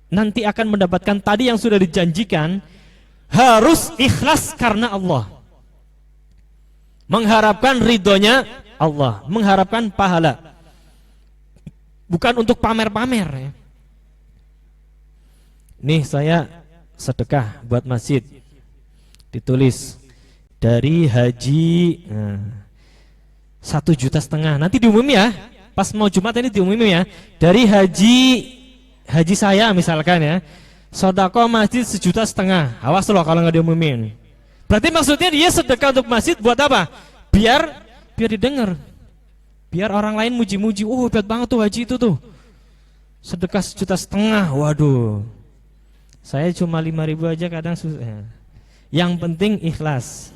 nanti akan mendapatkan tadi yang sudah dijanjikan, harus ikhlas karena Allah, mengharapkan ridhonya Allah, mengharapkan pahala, bukan untuk pamer-pamer ya. Nih saya sedekah buat masjid, ditulis dari haji 1,5 juta, nanti diumumi ya, pas mau Jumat ini diumumi ya, dari haji saya misalkan ya, sedekah masjid 1,5 juta, awas loh kalau nggak diumumin. Berarti maksudnya dia sedekah untuk masjid buat apa? Biar didengar, biar orang lain muji-muji, oh hebat banget tuh haji itu tuh, sedekah 1,5 juta. Waduh, saya cuma 5.000 aja kadang susah. Yang penting ikhlas,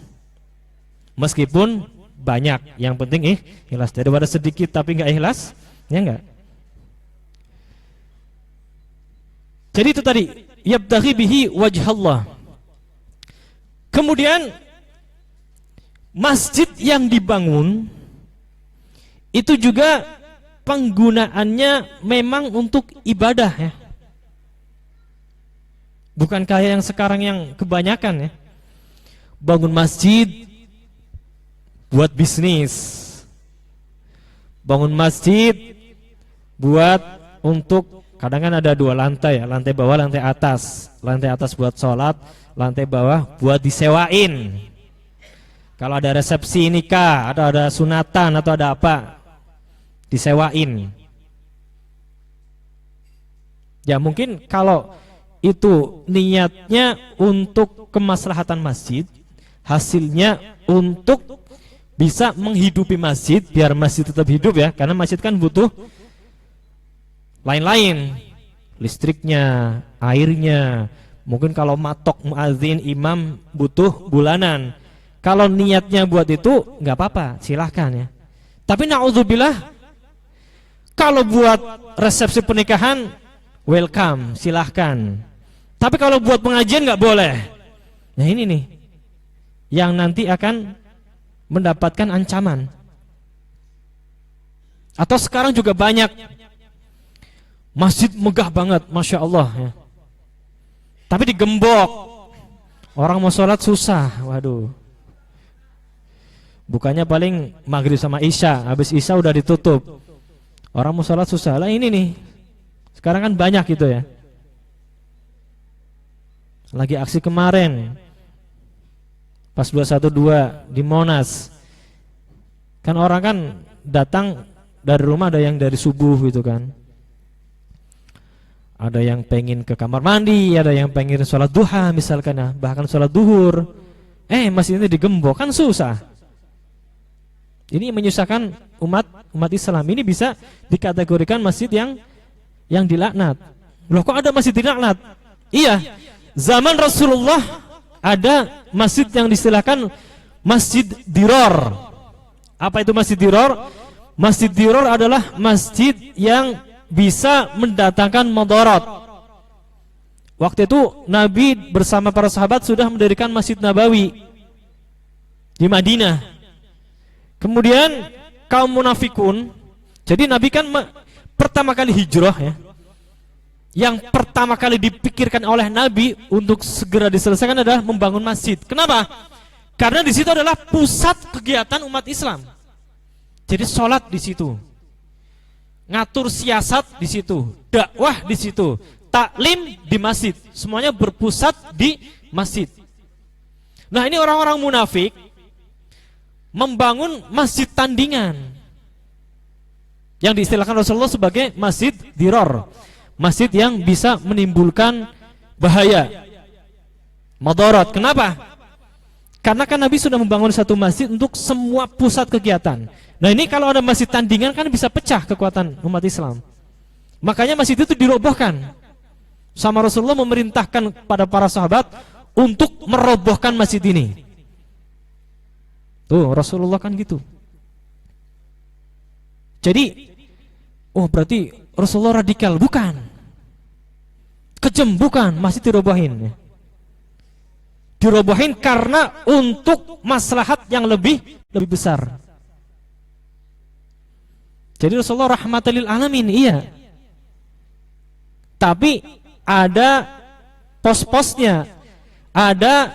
meskipun banyak, yang penting ikhlas. Daripada sedikit tapi nggak ikhlas, ya enggak. Jadi itu tadi, yabtaghi bihi wajhallah. Kemudian masjid yang dibangun itu juga penggunaannya memang untuk ibadah ya. Bukan kayak yang sekarang yang kebanyakan ya, bangun masjid buat bisnis, bangun masjid buat untuk, kadang kan ada 2 lantai ya, lantai bawah, lantai atas. Lantai atas buat sholat, lantai bawah buat disewain. Kalau ada resepsi nikah, atau ada sunatan, atau ada apa, disewain. Ya mungkin kalau itu niatnya untuk kemaslahatan masjid, hasilnya untuk bisa menghidupi masjid, biar masjid tetap hidup ya, karena masjid kan butuh lain-lain, listriknya, airnya, mungkin kalau matok muadzin imam butuh bulanan. Kalau niatnya buat itu nggak apa-apa, silahkan ya. Tapi na'udzubillah, kalau buat resepsi pernikahan welcome, silahkan. Tapi kalau buat pengajian nggak boleh. Nah ini nih yang nanti akan mendapatkan ancaman. Atau sekarang juga banyak masjid megah banget, masya Allah ya, tapi digembok, orang mau sholat susah. Waduh, bukannya paling maghrib sama isya, habis isya udah ditutup, orang mau sholat susah. Lah ini nih sekarang kan banyak gitu ya. Lagi aksi kemarin pas 212 di Monas, kan orang kan datang dari rumah, ada yang dari subuh gitu kan, ada yang pengen ke kamar mandi, ada yang pengen sholat duha misalkan ya, bahkan sholat duhur. Masjid ini digembok, kan susah. Ini menyusahkan umat Islam. Ini bisa dikategorikan masjid yang dilaknat. Loh kok ada masjid dilaknat? Iya, zaman Rasulullah ada masjid yang distilahkan masjid diror. Apa itu masjid diror? Masjid diror adalah masjid yang bisa mendatangkan mudarat. Waktu itu Nabi bersama para sahabat sudah mendirikan Masjid Nabawi di Madinah. Kemudian kaum munafikun, jadi Nabi kan pertama kali hijrah ya, yang pertama kali dipikirkan oleh Nabi untuk segera diselesaikan adalah membangun masjid. Kenapa? Karena di situ adalah pusat kegiatan umat Islam. Jadi sholat di situ, ngatur siasat di situ, dakwah di situ, taklim di masjid, semuanya berpusat di masjid. Nah ini orang-orang munafik membangun masjid tandingan yang diistilahkan Rasulullah sebagai masjid diror, masjid yang bisa menimbulkan bahaya, madarat. Kenapa? Karena kan Nabi sudah membangun satu masjid untuk semua pusat kegiatan. Nah ini kalau ada masjid tandingan kan bisa pecah kekuatan umat Islam. Makanya masjid itu dirobohkan. Sama Rasulullah memerintahkan pada para sahabat untuk merobohkan masjid ini. Tuh Rasulullah kan gitu. Jadi, oh berarti Rasulullah radikal? Bukan. Kejam? Bukan. Masjid dirobohin. Dirobohin karena untuk maslahat yang lebih besar. Jadi Rasulullah rahmatan lil alamin, iya. Tapi ada pos-posnya, ada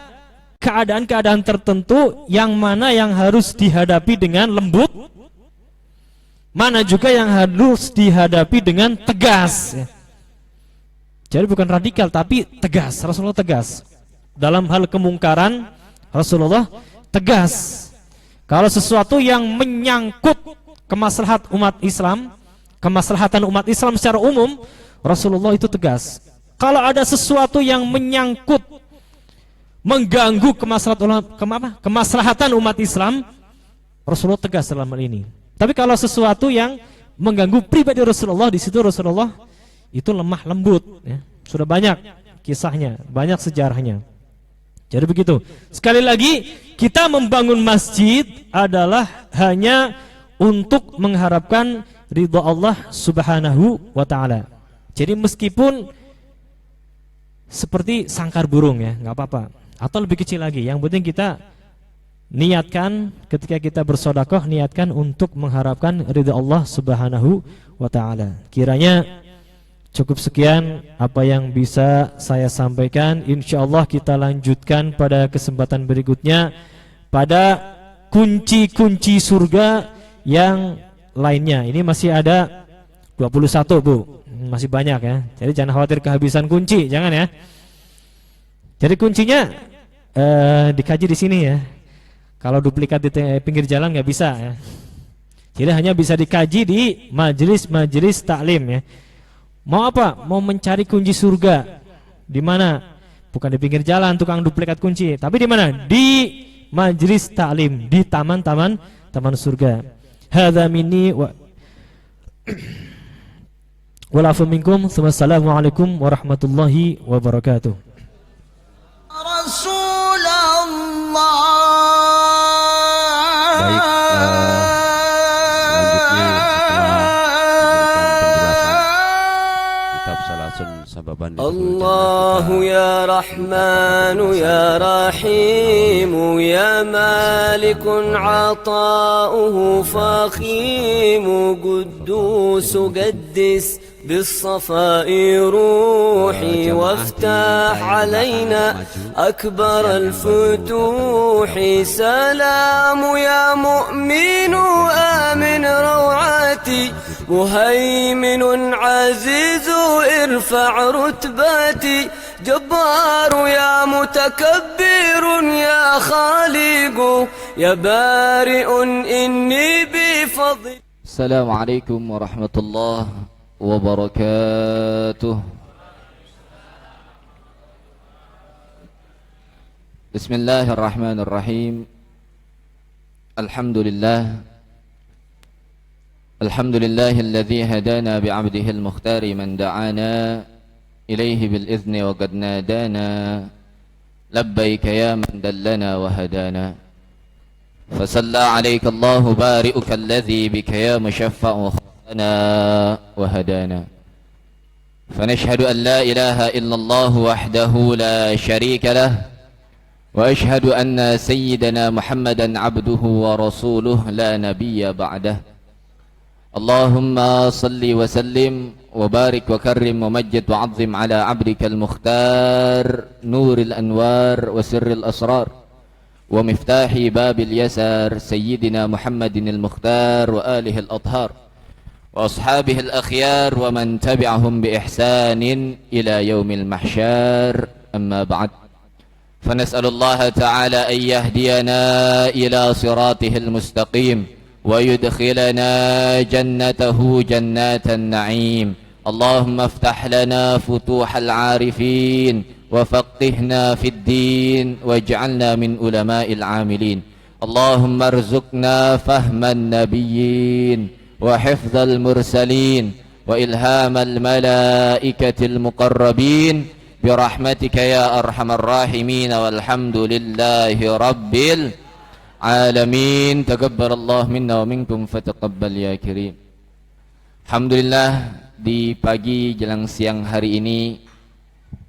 keadaan-keadaan tertentu yang mana yang harus dihadapi dengan lembut, mana juga yang harus dihadapi dengan tegas. Jadi bukan radikal tapi tegas. Rasulullah tegas dalam hal kemungkaran. Rasulullah tegas. Kalau sesuatu yang menyangkut kemaslahatan umat Islam, kemaslahatan umat Islam secara umum, Rasulullah itu tegas. Kalau ada sesuatu yang menyangkut, mengganggu kemaslahatan umat Islam, Rasulullah tegas dalam hal ini. Tapi kalau sesuatu yang mengganggu pribadi Rasulullah, di situ Rasulullah itu lemah lembut. Ya. Sudah banyak kisahnya, banyak sejarahnya. Jadi begitu. Sekali lagi, kita membangun masjid adalah hanya untuk mengharapkan ridha Allah Subhanahu wa ta'ala. Jadi meskipun seperti sangkar burung ya, nggak apa-apa. Atau lebih kecil lagi, yang penting kita niatkan ketika kita bersedekah, niatkan untuk mengharapkan ridha Allah Subhanahu wa ta'ala. Kiranya cukup sekian apa yang bisa saya sampaikan. InsyaAllah kita lanjutkan pada kesempatan berikutnya pada kunci-kunci surga yang lainnya. Ini masih ada 21 Bu, masih banyak ya. Jadi jangan khawatir kehabisan kunci, jangan ya. Jadi kuncinya dikaji di sini ya. Kalau duplikat di pinggir jalan nggak bisa ya. Jadi hanya bisa dikaji di majelis-majelis taklim ya. Mau apa? Mau mencari kunci surga. Di mana? Bukan di pinggir jalan tukang duplikat kunci, tapi di mana? Di majelis taklim, di taman-taman surga. Hadza minni wa walafu minkum. Wassalamualaikum warahmatullahi wabarakatuh. Rasulullah. Baik, selanjutnya setelah sababan Allahu ya Rahmanu ya Rahimu ya Malikun ata'uhu fakhimu Quddusu Qaddis بالصفاء روحي وافتح علينا أكبر الفتوح سلام يا مؤمن آمن روعتي مهيمن عزيز ارفع رتبتي جبار يا متكبر يا خالق يا بارئ إني بفضل. السلام عليكم ورحمة الله وبركاته. بسم الله الرحمن الرحيم. الحمد لله الذي هدانا بعبده المختار من دعانا إليه بالإذن وقد نادانا لبيك يا من دلنا وهدانا فصلى عليك الله بارئك الذي بك يا مشفع وهدانا فنشهد أن لا إله إلا الله وحده لا شريك له وأشهد أن سيدنا محمدا عبده ورسوله لا نبي بعده اللهم صل وسلم وبارك وكرم ومجد وعظم على عبدك المختار نور الأنوار وسر الأسرار ومفتاح باب اليسار سيدنا محمد المختار وآله الأطهار وأصحابه الأخيار ومن تبعهم بإحسان إلى يوم المحشر. أما بعد فنسأل الله تعالى أن يهدينا إلى صراطه المستقيم ويدخلنا جنته جنات النعيم. اللهم افتح لنا فتوح العارفين وفقهنا في الدين واجعلنا من علماء العاملين. اللهم ارزقنا فهم النبيين وحفظ المرسلين وإلهام الملائكة المقربين برحمتك يا أرحم الراحمين والحمد لله رب العالمين. تقبل الله منا ومنكم فتقبل يا كريم. Alhamdulillah, di pagi jelang siang hari ini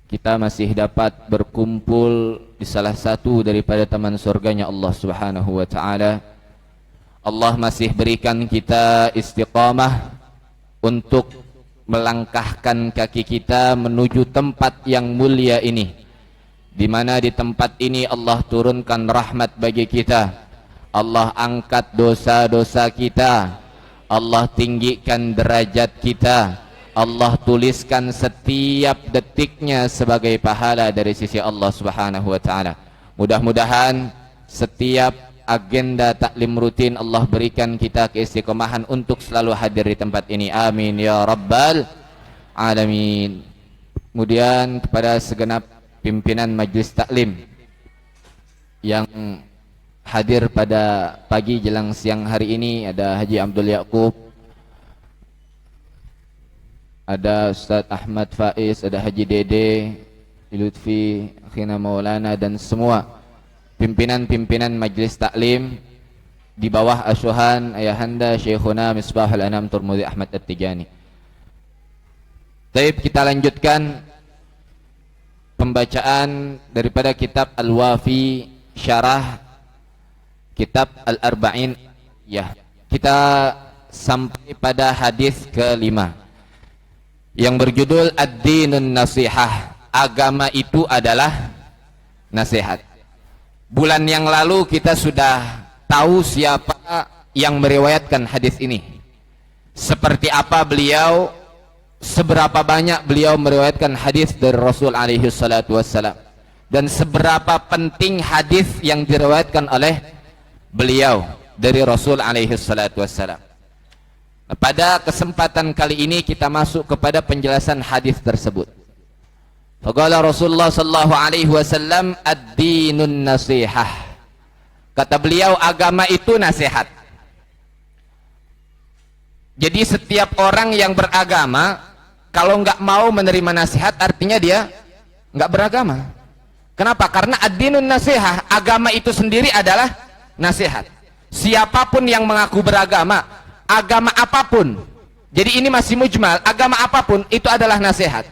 kita masih dapat berkumpul di salah satu daripada taman surganya Allah Subhanahu wa ta'ala. Allah masih berikan kita istiqamah untuk melangkahkan kaki kita menuju tempat yang mulia ini, di mana di tempat ini Allah turunkan rahmat bagi kita, Allah angkat dosa-dosa kita, Allah tinggikan derajat kita, Allah tuliskan setiap detiknya sebagai pahala dari sisi Allah Subhanahu wa taala. Mudah-mudahan setiap agenda taklim rutin Allah berikan kita keistiqomahan untuk selalu hadir di tempat ini. Amin ya rabbal alamin. Kemudian kepada segenap pimpinan majlis taklim yang hadir pada pagi jelang siang hari ini, ada Haji Abdul Yaqub, ada Ustaz Ahmad Faiz, ada Haji Dede, Lutfi, Akhina Maulana, dan semua pimpinan-pimpinan majlis taklim di bawah asuhan ayahanda Syekhuna Misbahul Anam Turmudi Ahmad At-Tijani. Baik, kita lanjutkan pembacaan daripada kitab Al-Wafi Syarah kitab Al-Arba'in. Ya, kita sampai pada hadis ke-5 yang berjudul Ad-Dinun Nasihah. Agama itu adalah nasihat. Bulan yang lalu kita sudah tahu siapa yang meriwayatkan hadis ini, seperti apa beliau, seberapa banyak beliau meriwayatkan hadis dari Rasul alaihi salatu wassalam, dan seberapa penting hadis yang diriwayatkan oleh beliau dari Rasul alaihi salatu wassalam. Pada kesempatan kali ini kita masuk kepada penjelasan hadis tersebut. Faqala Rasulullah sallallahu alaihi wasallam ad-dinun nasihah. Kata beliau, agama itu nasihat. Jadi setiap orang yang beragama kalau nggak mau menerima nasihat artinya dia nggak beragama. Kenapa? Karena ad-dinun nasihah, agama itu sendiri adalah nasihat. Siapapun yang mengaku beragama, agama apapun, jadi ini masih mujmal, agama apapun itu adalah nasihat,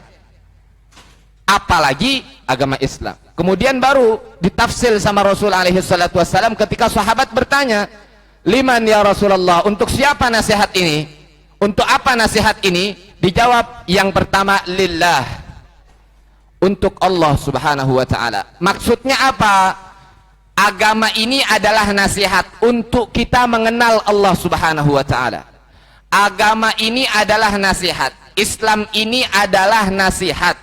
apalagi agama Islam. Kemudian baru ditafsir sama Rasul alaihi salatu wassalam ketika sahabat bertanya, liman ya Rasulullah, untuk siapa nasihat ini, untuk apa nasihat ini? Dijawab yang pertama, lillah, untuk Allah subhanahu wa ta'ala. Maksudnya apa? Agama ini adalah nasihat untuk kita mengenal Allah subhanahu wa ta'ala. Agama ini adalah nasihat, Islam ini adalah nasihat.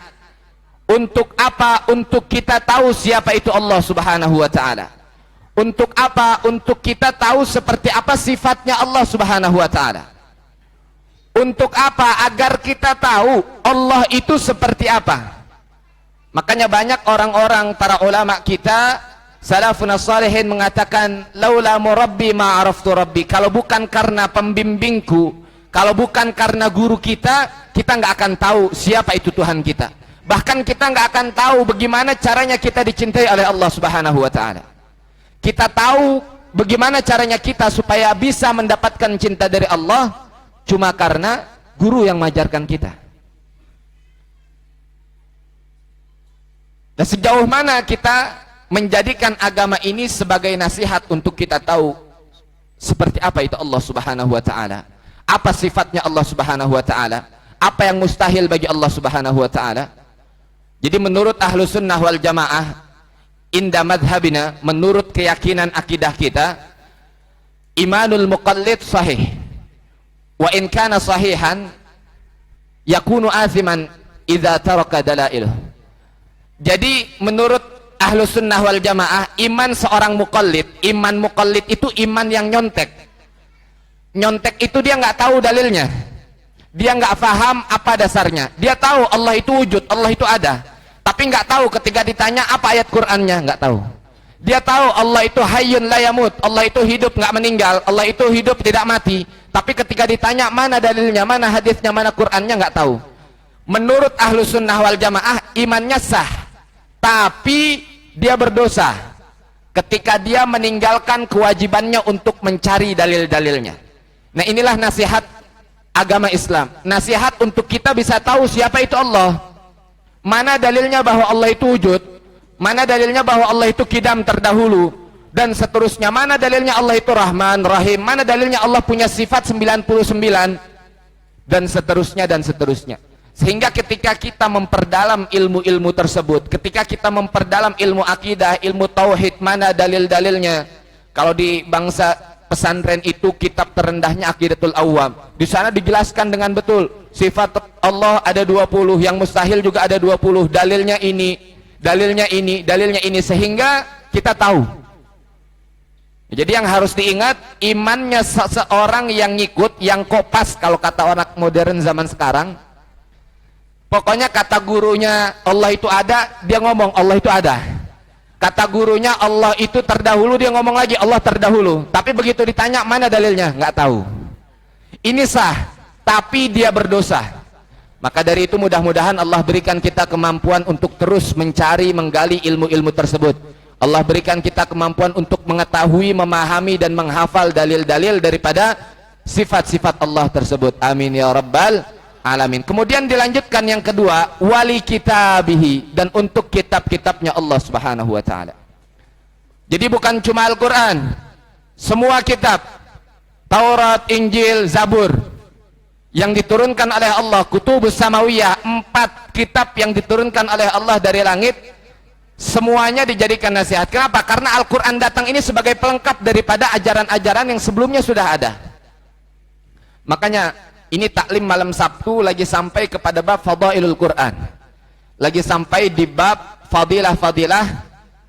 Untuk apa? Untuk kita tahu siapa itu Allah subhanahu wa ta'ala. Untuk apa? Untuk kita tahu seperti apa sifatnya Allah subhanahu wa ta'ala. Untuk apa? Agar kita tahu Allah itu seperti apa. Makanya banyak orang-orang, para ulama kita, salafun salihin mengatakan, laula murabbi ma'araftu rabbi. Kalau bukan karena pembimbingku, kalau bukan karena guru kita nggak akan tahu siapa itu Tuhan kita. Bahkan kita nggak akan tahu bagaimana caranya kita dicintai oleh Allah subhanahu wa ta'ala. Kita tahu bagaimana caranya kita supaya bisa mendapatkan cinta dari Allah cuma karena guru yang mengajarkan kita. Dan sejauh mana kita menjadikan agama ini sebagai nasihat untuk kita tahu seperti apa itu Allah subhanahu wa ta'ala, apa sifatnya Allah subhanahu wa ta'ala, apa yang mustahil bagi Allah subhanahu wa ta'ala. Jadi menurut ahlu sunnah wal jamaah, inda madhabina, menurut keyakinan akidah kita, imanul muqallid sahih, wa in kana sahihan yakunu aziman idza taraka dalail. Jadi menurut ahlu sunnah wal jamaah, iman seorang muqallid, iman muqallid itu iman yang nyontek. Nyontek itu dia nggak tahu dalilnya, dia nggak paham apa dasarnya. Dia tahu Allah itu wujud, Allah itu ada, tapi nggak tahu ketika ditanya apa ayat Qur'annya, nggak tahu. Dia tahu Allah itu hayyun la yamut, Allah itu hidup nggak meninggal, Allah itu hidup tidak mati, tapi ketika ditanya mana dalilnya, mana hadisnya, mana Qur'annya, nggak tahu. Menurut ahlu sunnah wal jamaah, imannya sah, tapi dia berdosa ketika dia meninggalkan kewajibannya untuk mencari dalil-dalilnya. Nah, inilah nasihat agama Islam, nasihat untuk kita bisa tahu siapa itu Allah, mana dalilnya bahwa Allah itu wujud, mana dalilnya bahwa Allah itu kidam terdahulu, dan seterusnya. Mana dalilnya Allah itu Rahman, Rahim, mana dalilnya Allah punya sifat 99, dan seterusnya dan seterusnya. Sehingga ketika kita memperdalam ilmu-ilmu tersebut, ketika kita memperdalam ilmu akidah, ilmu tauhid, mana dalil-dalilnya. Kalau di bangsa pesantren itu kitab terendahnya Aqidatul Awam, di sana dijelaskan dengan betul sifat Allah ada 20, yang mustahil juga ada 20, dalilnya ini, dalilnya ini, dalilnya ini, sehingga kita tahu. Jadi yang harus diingat, imannya seseorang yang ngikut, yang kopas, kalau kata orang modern zaman sekarang, pokoknya kata gurunya Allah itu ada, dia ngomong Allah itu ada. Kata gurunya Allah itu terdahulu, dia ngomong lagi Allah terdahulu. Tapi begitu ditanya mana dalilnya, nggak tahu. Ini sah, tapi dia berdosa. Maka dari itu mudah-mudahan Allah berikan kita kemampuan untuk terus mencari, menggali ilmu-ilmu tersebut. Allah berikan kita kemampuan untuk mengetahui, memahami dan menghafal dalil-dalil daripada sifat-sifat Allah tersebut. Amin ya rabbal alamin. Kemudian dilanjutkan yang kedua, wali kitabihi, dan untuk kitab-kitabnya Allah Subhanahu wa taala. Jadi bukan cuma Al-Qur'an, semua kitab, Taurat, Injil, Zabur yang diturunkan oleh Allah, kutubus samawiyah, 4 kitab yang diturunkan oleh Allah dari langit, semuanya dijadikan nasihat. Kenapa? Karena Al-Quran datang ini sebagai pelengkap daripada ajaran-ajaran yang sebelumnya sudah ada. Makanya ini taklim malam Sabtu lagi sampai kepada bab Fadailul Quran, lagi sampai di bab fadilah-fadilah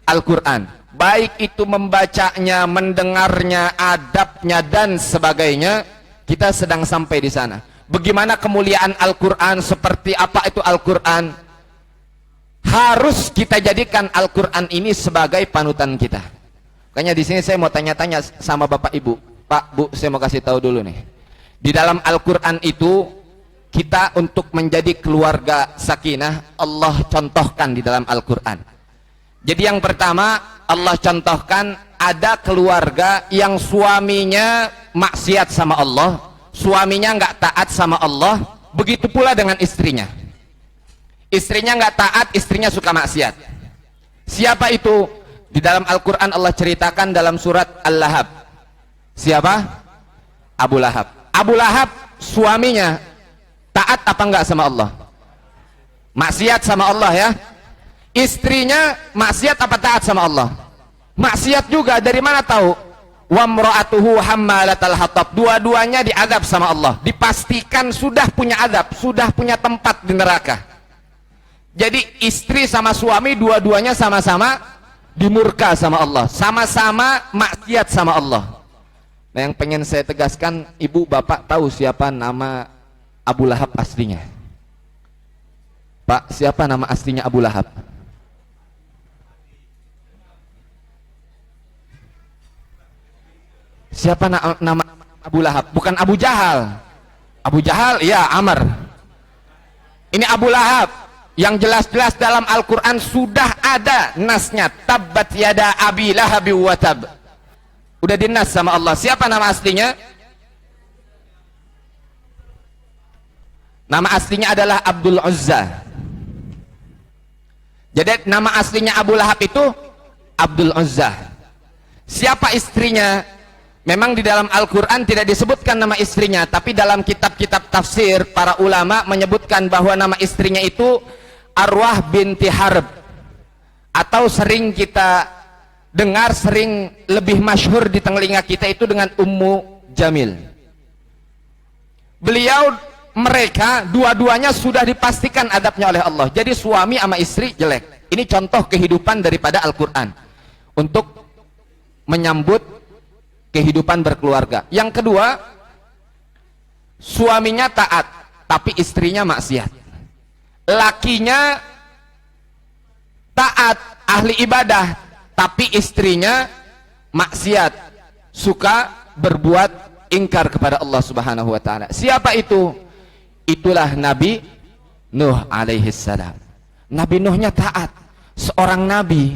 Al-Quran, baik itu membacanya, mendengarnya, adabnya dan sebagainya. Kita sedang sampai di sana. Bagaimana kemuliaan Al-Quran, seperti apa itu Al-Quran. Harus kita jadikan Al-Quran ini sebagai panutan kita. Makanya di sini saya mau tanya-tanya sama Bapak Ibu. Pak, Bu, saya mau kasih tahu dulu nih. Di dalam Al-Quran itu, kita untuk menjadi keluarga sakinah, Allah contohkan di dalam Al-Quran. Jadi yang pertama, Allah contohkan ada keluarga yang suaminya maksiat sama Allah, suaminya nggak taat sama Allah, begitu pula dengan istrinya. Istrinya nggak taat, istrinya suka maksiat. Siapa itu? Di dalam Al-Quran Allah ceritakan dalam surat Al-Lahab. Siapa? Abu Lahab. Abu Lahab suaminya taat apa enggak sama Allah? Maksiat sama Allah ya. Istrinya maksiat apa taat sama Allah? Maksiat juga. Dari mana tahu? Wa mra'atuhu hammalatal hatab. Dua-duanya diadab sama Allah. Dipastikan sudah punya adab, sudah punya tempat di neraka. Jadi istri sama suami dua-duanya sama-sama dimurka sama Allah, sama-sama maksiat sama Allah. Nah, yang pengen saya tegaskan, ibu bapak tahu siapa nama Abu Lahab aslinya? Pak, siapa nama aslinya Abu Lahab? Siapa nama Abu Lahab? Bukan Abu Jahal. Abu Jahal, ya Amr. Ini Abu Lahab yang jelas-jelas dalam Al-Quran sudah ada nasnya. Tabbat yada abi lahabi wa tab. Udah dinas sama Allah. Siapa nama aslinya? Nama aslinya adalah Abdul Uzza. Jadi nama aslinya Abu Lahab itu Abdul Uzza. Siapa istrinya? Memang di dalam Al-Quran tidak disebutkan nama istrinya, tapi dalam kitab-kitab tafsir para ulama menyebutkan bahwa nama istrinya itu Arwah binti Harb, atau sering kita dengar, sering lebih masyhur di telinga kita itu dengan Ummu Jamil. Beliau, mereka dua-duanya sudah dipastikan adabnya oleh Allah. Jadi suami sama istri jelek. Ini contoh kehidupan daripada Al-Quran untuk menyambut kehidupan berkeluarga. Yang kedua, suaminya taat tapi istrinya maksiat. Lakinya taat, ahli ibadah, tapi istrinya maksiat, suka berbuat ingkar kepada Allah Subhanahu wa taala. Siapa itu? Itulah Nabi Nuh alaihi salam. Nabi Nuhnya taat, seorang nabi,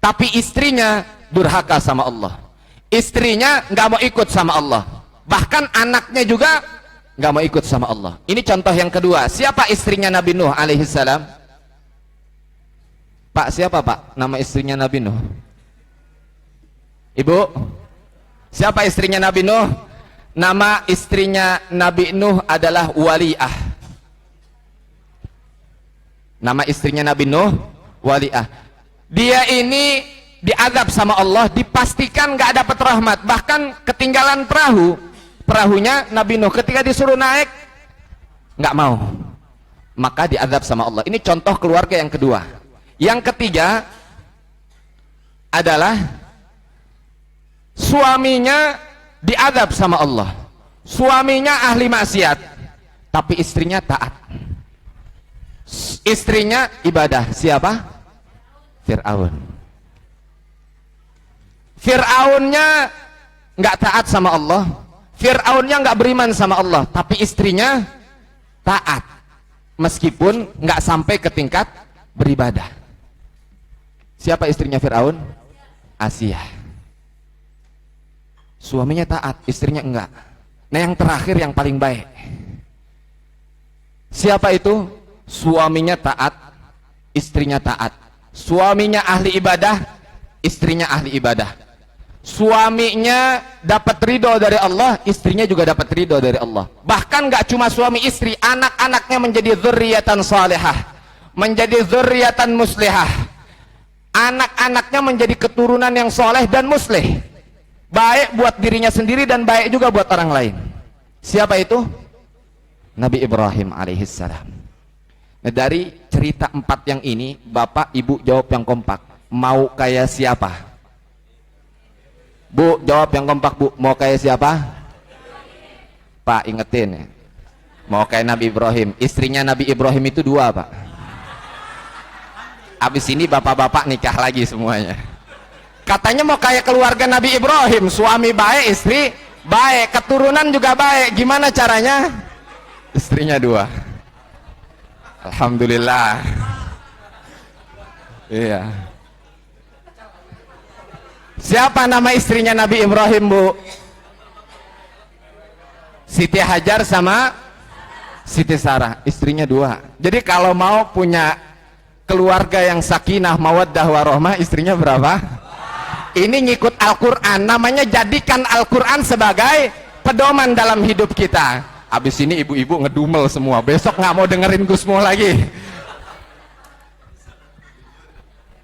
tapi istrinya durhaka sama Allah. Istrinya nggak mau ikut sama Allah, bahkan anaknya juga nggak mau ikut sama Allah. Ini contoh yang kedua. Siapa istrinya Nabi Nuh alaihi salam? Pak, siapa Pak nama istrinya Nabi Nuh? Ibu, siapa istrinya Nabi Nuh? Nama istrinya Nabi Nuh adalah Wali'ah. Nama istrinya Nabi Nuh Wali'ah. Dia ini diazab sama Allah, dipastikan gak dapat rahmat, bahkan ketinggalan perahunya Nabi Nuh. Ketika disuruh naik gak mau, maka diazab sama Allah. Ini contoh keluarga yang kedua. Yang ketiga adalah suaminya diazab sama Allah. Suaminya ahli maksiat, tapi istrinya taat. Istrinya ibadah. Siapa? Fir'aun. Fir'aunnya nggak taat sama Allah, Fir'aunnya nggak beriman sama Allah, tapi istrinya taat meskipun nggak sampai ke tingkat beribadah. Siapa istrinya Fir'aun? Asia. Suaminya taat, istrinya enggak. Nah, yang terakhir yang paling baik, siapa itu? Suaminya taat, istrinya taat. Suaminya ahli ibadah, istrinya ahli ibadah. Suaminya dapat ridho dari Allah, istrinya juga dapat ridho dari Allah. Bahkan gak cuma suami istri, anak-anaknya menjadi dzurriatan salihah, menjadi dzurriatan muslihah. Anak-anaknya menjadi keturunan yang soleh dan muslih, baik buat dirinya sendiri dan baik juga buat orang lain. Siapa itu? Nabi Ibrahim alaihissalam. Nah, dari cerita 4 yang ini, bapak ibu jawab yang kompak. Mau kayak siapa? Bu, jawab yang kompak, Bu. Mau kayak siapa? Pak, ingetin ya. Mau kayak Nabi Ibrahim. Istrinya Nabi Ibrahim itu 2, Pak. Abis ini bapak-bapak nikah lagi semuanya. Katanya mau kayak keluarga Nabi Ibrahim, suami baik, istri baik, keturunan juga baik. Gimana caranya? Istrinya 2. Alhamdulillah. Iya. Siapa nama istrinya Nabi Ibrahim, Bu? Siti Hajar sama Siti Sarah. Istrinya 2. Jadi kalau mau punya keluarga yang sakinah, mawaddah, warahmah, istrinya berapa? Ini ngikut Al-Quran. Namanya jadikan Al-Quran sebagai pedoman dalam hidup kita. Habis ini ibu-ibu ngedumel semua, besok nggak mau dengerin Gusmo lagi.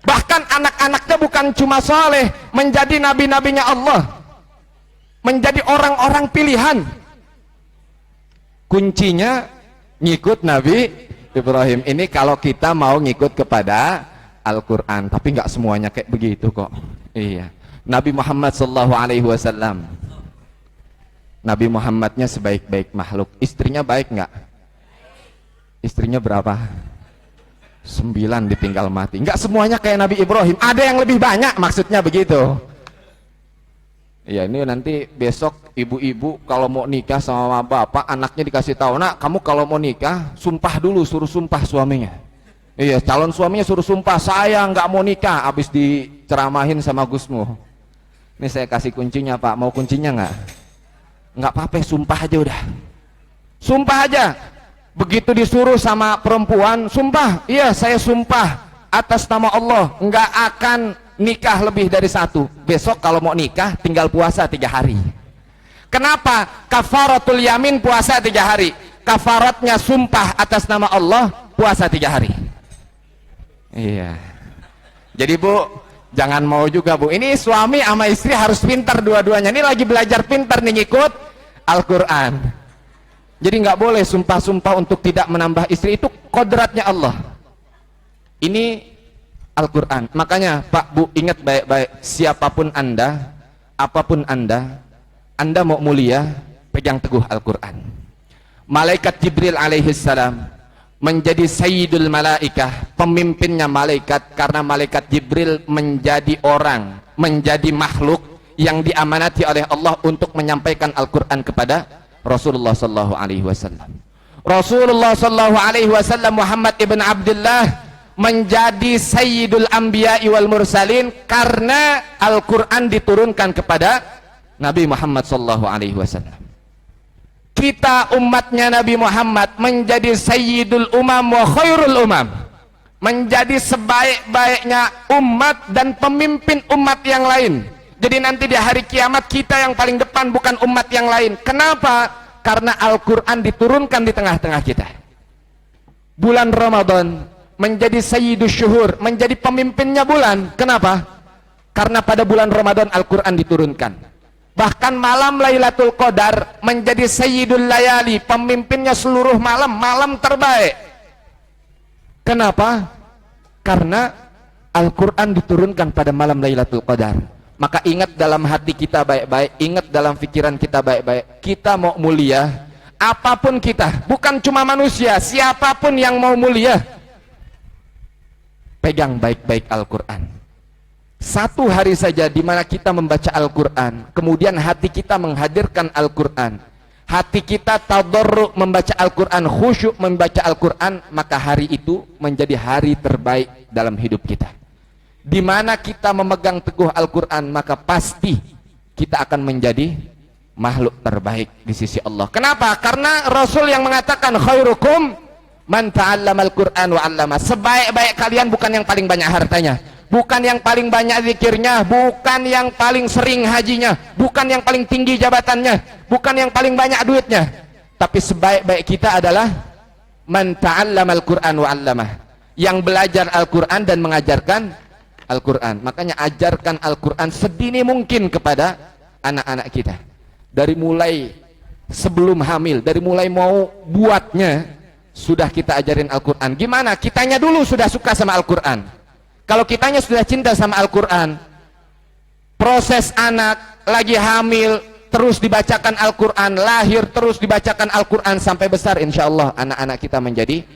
Bahkan anak-anaknya bukan cuma soleh, menjadi nabi-nabinya Allah, menjadi orang-orang pilihan. Kuncinya ngikut Nabi Ibrahim. Ini kalau kita mau ngikut kepada Al-Quran, tapi nggak semuanya kayak begitu kok. Iya. Nabi Muhammad SAW, Nabi Muhammadnya sebaik-baik makhluk. Istrinya baik nggak? Istrinya berapa? 9 ditinggal mati. Nggak semuanya kayak Nabi Ibrahim, ada yang lebih banyak, maksudnya begitu. Ya, ini nanti besok ibu-ibu kalau mau nikah sama bapak, anaknya dikasih tahu, nak, kamu kalau mau nikah sumpah dulu, suruh sumpah suaminya. Iya, calon suaminya suruh sumpah, saya nggak mau nikah. Habis diceramahin sama Gusmo, ini saya kasih kuncinya, Pak, mau kuncinya nggak apa-apa, sumpah aja udah, sumpah aja. Begitu disuruh sama perempuan, sumpah, iya saya sumpah atas nama Allah nggak akan nikah lebih dari 1. Besok kalau mau nikah tinggal puasa 3 hari. Kenapa? Kafaratul yamin, puasa 3 hari. Kafaratnya sumpah atas nama Allah, puasa 3 hari. Iya. Jadi Bu, jangan mau juga Bu. Ini suami sama istri harus pintar dua-duanya. Ini lagi belajar pintar nih, ngikut Al-Quran. Jadi nggak boleh sumpah-sumpah untuk tidak menambah istri, itu kodratnya Allah. Ini Al-Quran. Makanya Pak Bu, ingat baik-baik, siapapun Anda, apapun Anda mau mulia, pegang teguh Al-Quran. Malaikat Jibril alaihissalam menjadi sayyidul malaikah, pemimpinnya malaikat, karena malaikat Jibril menjadi orang, menjadi makhluk yang diamanati oleh Allah untuk menyampaikan Al-Quran kepada Rasulullah sallallahu alaihi wasallam. Rasulullah sallallahu alaihi wasallam Muhammad ibn Abdullah menjadi sayyidul anbiya'i wal mursalin karena Al-Quran diturunkan kepada Nabi Muhammad sallallahu alaihi wasallam. Kita umatnya Nabi Muhammad menjadi sayyidul umam wa khairul umam, menjadi sebaik-baiknya umat dan pemimpin umat yang lain Jadi nanti di hari kiamat kita yang paling depan, bukan umat yang lain. Kenapa? Karena Al-Quran diturunkan di tengah-tengah kita. Bulan Ramadan menjadi sayyidus syuhur, menjadi pemimpinnya bulan. Kenapa? Karena pada bulan Ramadan Al-Quran diturunkan. Bahkan malam Lailatul Qadar menjadi sayyidul layali, pemimpinnya seluruh malam, malam terbaik. Kenapa? Karena Al-Quran diturunkan pada malam Lailatul Qadar. Maka ingat dalam hati kita baik-baik, ingat dalam pikiran kita baik-baik. Kita mau mulia, apapun kita, bukan cuma manusia, siapapun yang mau mulia, pegang baik-baik Al-Quran. Satu hari saja di mana kita membaca Al-Quran, kemudian hati kita menghadirkan Al-Quran, hati kita tadarru membaca Al-Quran, khusyuk membaca Al-Quran, maka hari itu menjadi hari terbaik dalam hidup kita. Di mana kita memegang teguh Al-Quran, maka pasti kita akan menjadi makhluk terbaik di sisi Allah. Kenapa? Karena Rasul yang mengatakan khairukum man ta'allama al-Quran wa 'allama. Sebaik-baik kalian bukan yang paling banyak hartanya, bukan yang paling banyak zikirnya, bukan yang paling sering hajinya, bukan yang paling tinggi jabatannya, bukan yang paling banyak duitnya, tapi sebaik-baik kita adalah man ta'allama al-Quran wa 'allama, yang belajar Al-Quran dan mengajarkan Al-Quran. Makanya ajarkan Al-Quran sedini mungkin kepada anak-anak kita. Dari mulai sebelum hamil, dari mulai mau buatnya, sudah kita ajarin Al-Quran. Gimana? Kitanya dulu sudah suka sama Al-Quran. Kalau kitanya sudah cinta sama Al-Quran, proses anak lagi hamil terus dibacakan Al-Quran, lahir terus dibacakan Al-Quran sampai besar, insya Allah anak-anak kita menjadi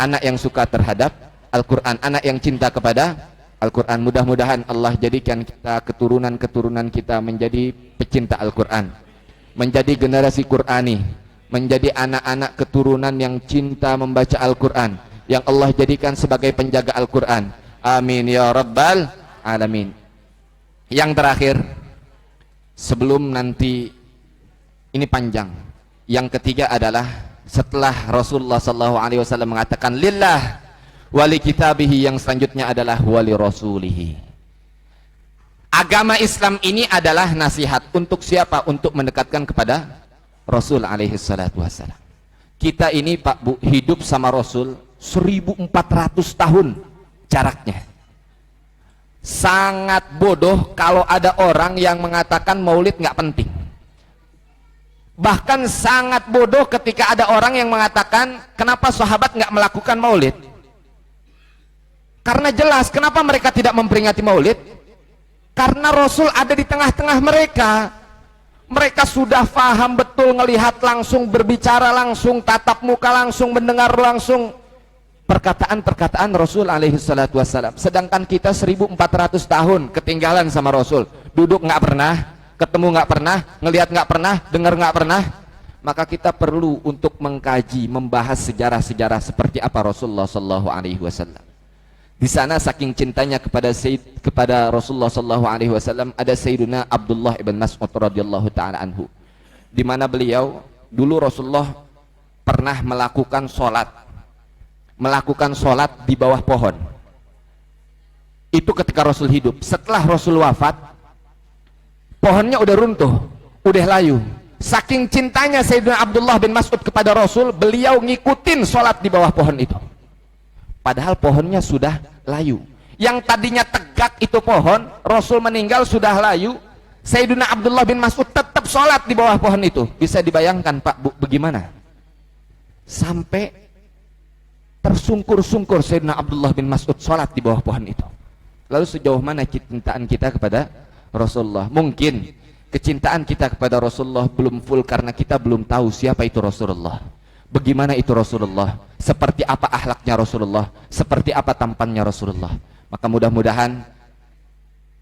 anak yang suka terhadap Al-Quran, anak yang cinta kepada Al-Quran. Mudah-mudahan Allah jadikan kita, keturunan-keturunan kita menjadi pecinta Al-Quran, menjadi generasi Qurani, menjadi anak-anak keturunan yang cinta membaca Al-Quran, yang Allah jadikan sebagai penjaga Al-Quran. Amin ya Rabbal Alamin. Yang terakhir, sebelum nanti ini panjang, yang ketiga adalah setelah Rasulullah SAW mengatakan lillah wali kitabihi, yang selanjutnya adalah wali rasulihi. Agama Islam ini adalah nasihat untuk siapa? Untuk mendekatkan kepada Rasul alaihi salatu wassalam. Kita ini Pak Bu hidup sama Rasul 1400 tahun jaraknya. Sangat bodoh kalau ada orang yang mengatakan maulid nggak penting. Bahkan sangat bodoh ketika ada orang yang mengatakan kenapa sahabat nggak melakukan maulid. Karena jelas kenapa mereka tidak memperingati maulid, karena Rasul ada di tengah-tengah mereka. Mereka sudah faham betul, ngelihat langsung, berbicara langsung, tatap muka langsung, mendengar langsung perkataan-perkataan Rasul alaihi salatu wassalam. Sedangkan kita 1400 tahun ketinggalan sama Rasul, duduk nggak pernah, ketemu nggak pernah, ngelihat nggak pernah, dengar nggak pernah. Maka kita perlu untuk mengkaji, membahas sejarah-sejarah seperti apa Rasulullah sallallahu alaihi wasallam. Di sana saking cintanya kepada Rasulullah sallallahu alaihi wasallam, ada Sayyidina Abdullah ibn Mas'ud radhiyallahu taala anhu, di mana beliau dulu Rasulullah pernah melakukan sholat di bawah pohon. Itu ketika Rasul hidup. Setelah Rasul wafat, pohonnya udah runtuh, udah layu. Saking cintanya Sayyidina Abdullah bin Mas'ud kepada Rasul, beliau ngikutin sholat di bawah pohon itu. Padahal pohonnya sudah layu. Yang tadinya tegak itu pohon, Rasul meninggal sudah layu, Sayyidina Abdullah bin Mas'ud tetap sholat di bawah pohon itu. Bisa dibayangkan Pak Bu, bagaimana? Sampai tersungkur-sungkur Sayyidina Abdullah bin Mas'ud sholat di bawah pohon itu. Lalu sejauh mana kecintaan kita kepada Rasulullah? Mungkin kecintaan kita kepada Rasulullah belum full karena kita belum tahu siapa itu Rasulullah. Bagaimana itu Rasulullah, seperti apa akhlaknya Rasulullah, seperti apa tampannya Rasulullah. Maka mudah-mudahan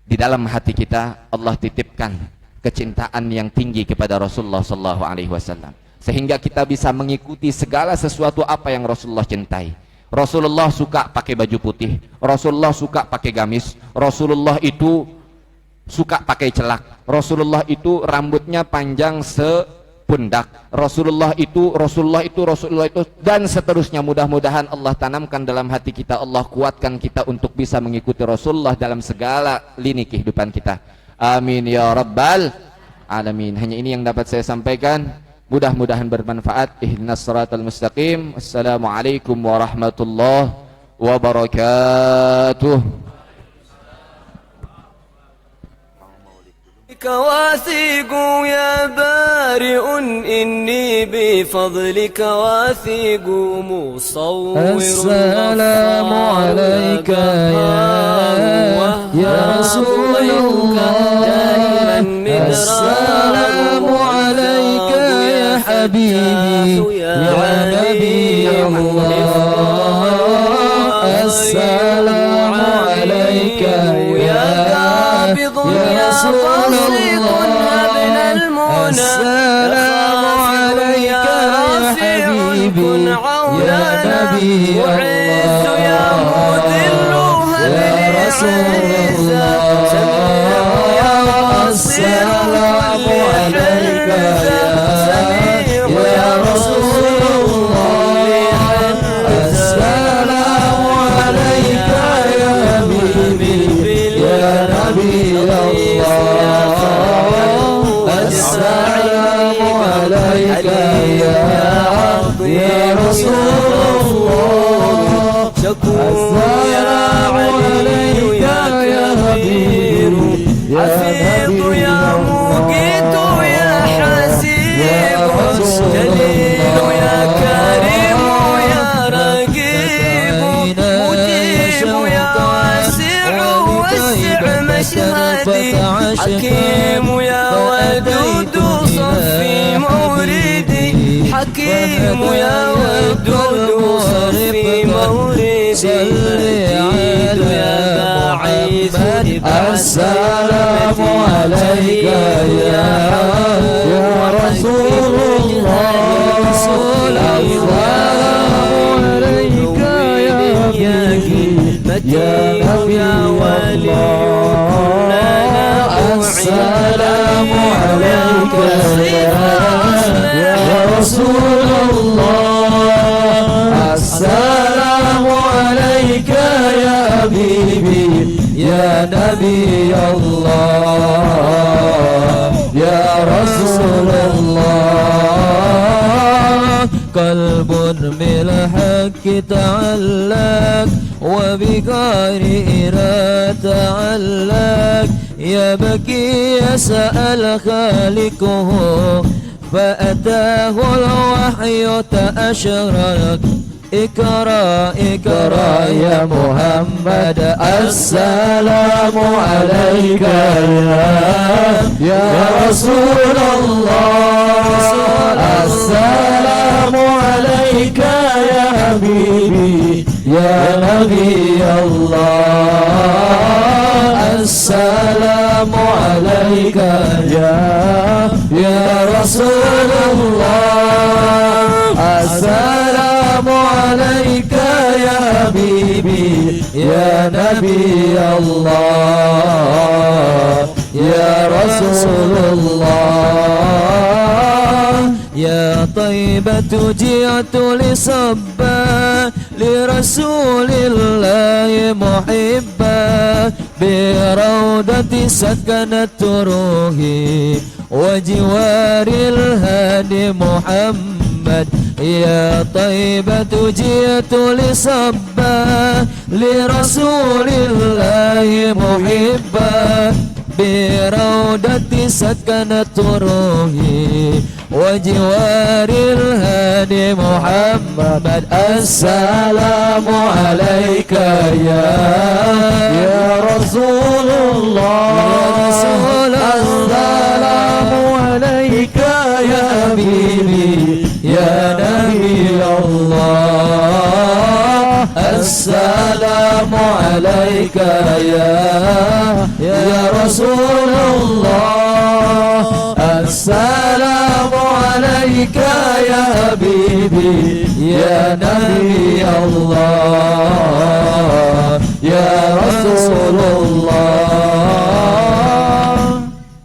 di dalam hati kita Allah titipkan kecintaan yang tinggi kepada Rasulullah sallallahu alaihi wasallam, sehingga kita bisa mengikuti segala sesuatu apa yang Rasulullah cintai. Rasulullah suka pakai baju putih, Rasulullah suka pakai gamis, Rasulullah itu suka pakai celak, Rasulullah itu rambutnya panjang pundak, Rasulullah itu dan seterusnya. Mudah-mudahan Allah tanamkan dalam hati kita, Allah kuatkan kita untuk bisa mengikuti Rasulullah dalam segala lini kehidupan kita. Amin ya rabbal alamin. Hanya ini yang dapat saya sampaikan. Mudah-mudahan bermanfaat. Ihdinas siratal mustaqim. Assalamualaikum warahmatullahi wabarakatuh. واثق يا بارئ إني بفضلك واثق مصور السلام عليك يا رسول الله السلام عليك يا حبيبي يا نبي الله السلام عليك يا رسول الله السلام عليك يا حبيبي يا نبي الله يا رسول الله السلام عليك يا رسول الله السلام عليك يا حبيبي يا نبي الله السلام عليك يا رسول الله السلام عليك يا حبيبي حفيظ يا مقيت يا حسيب جليل يا كريم يا رقيب مجيب يا واسع وسع مشهدي حكيم يا ودود صفي موردي حكيم يا ودود صفي موردي عيد يا باعث السلام عليك يا رسول الله السلام عليك يا نبي الله السلام عليك يا رسول الله السلام عليك يا حبيبي يا نبي الله يا رسول الله قلب بالحق تعلق وبغير تعلق يبكي يسأل خالقه فأتاه الوحي تأشرق اقرأ اقرأ يا محمد السلام عليك يا رسول الله السلام عليك يا حبيبي يا نبي الله السلام عليك يا رسول الله السلام عليك يا حبيبي يا نبي الله يا رسول الله يا طيبة جئت لصبا لرسول الله محبا بروضة سكنت روحي وجوار الهادي محمد يا طيبة جئت لصبا لرسول الله محبا بروضة سكنت روحي وجوار الهادي محمد السلام عليك يا رسول الله السلام عليك يا حبيبي يا نبي الله السلام عليك يا رسول الله السلام عليك يا حبيبي يا نبي الله يا رسول الله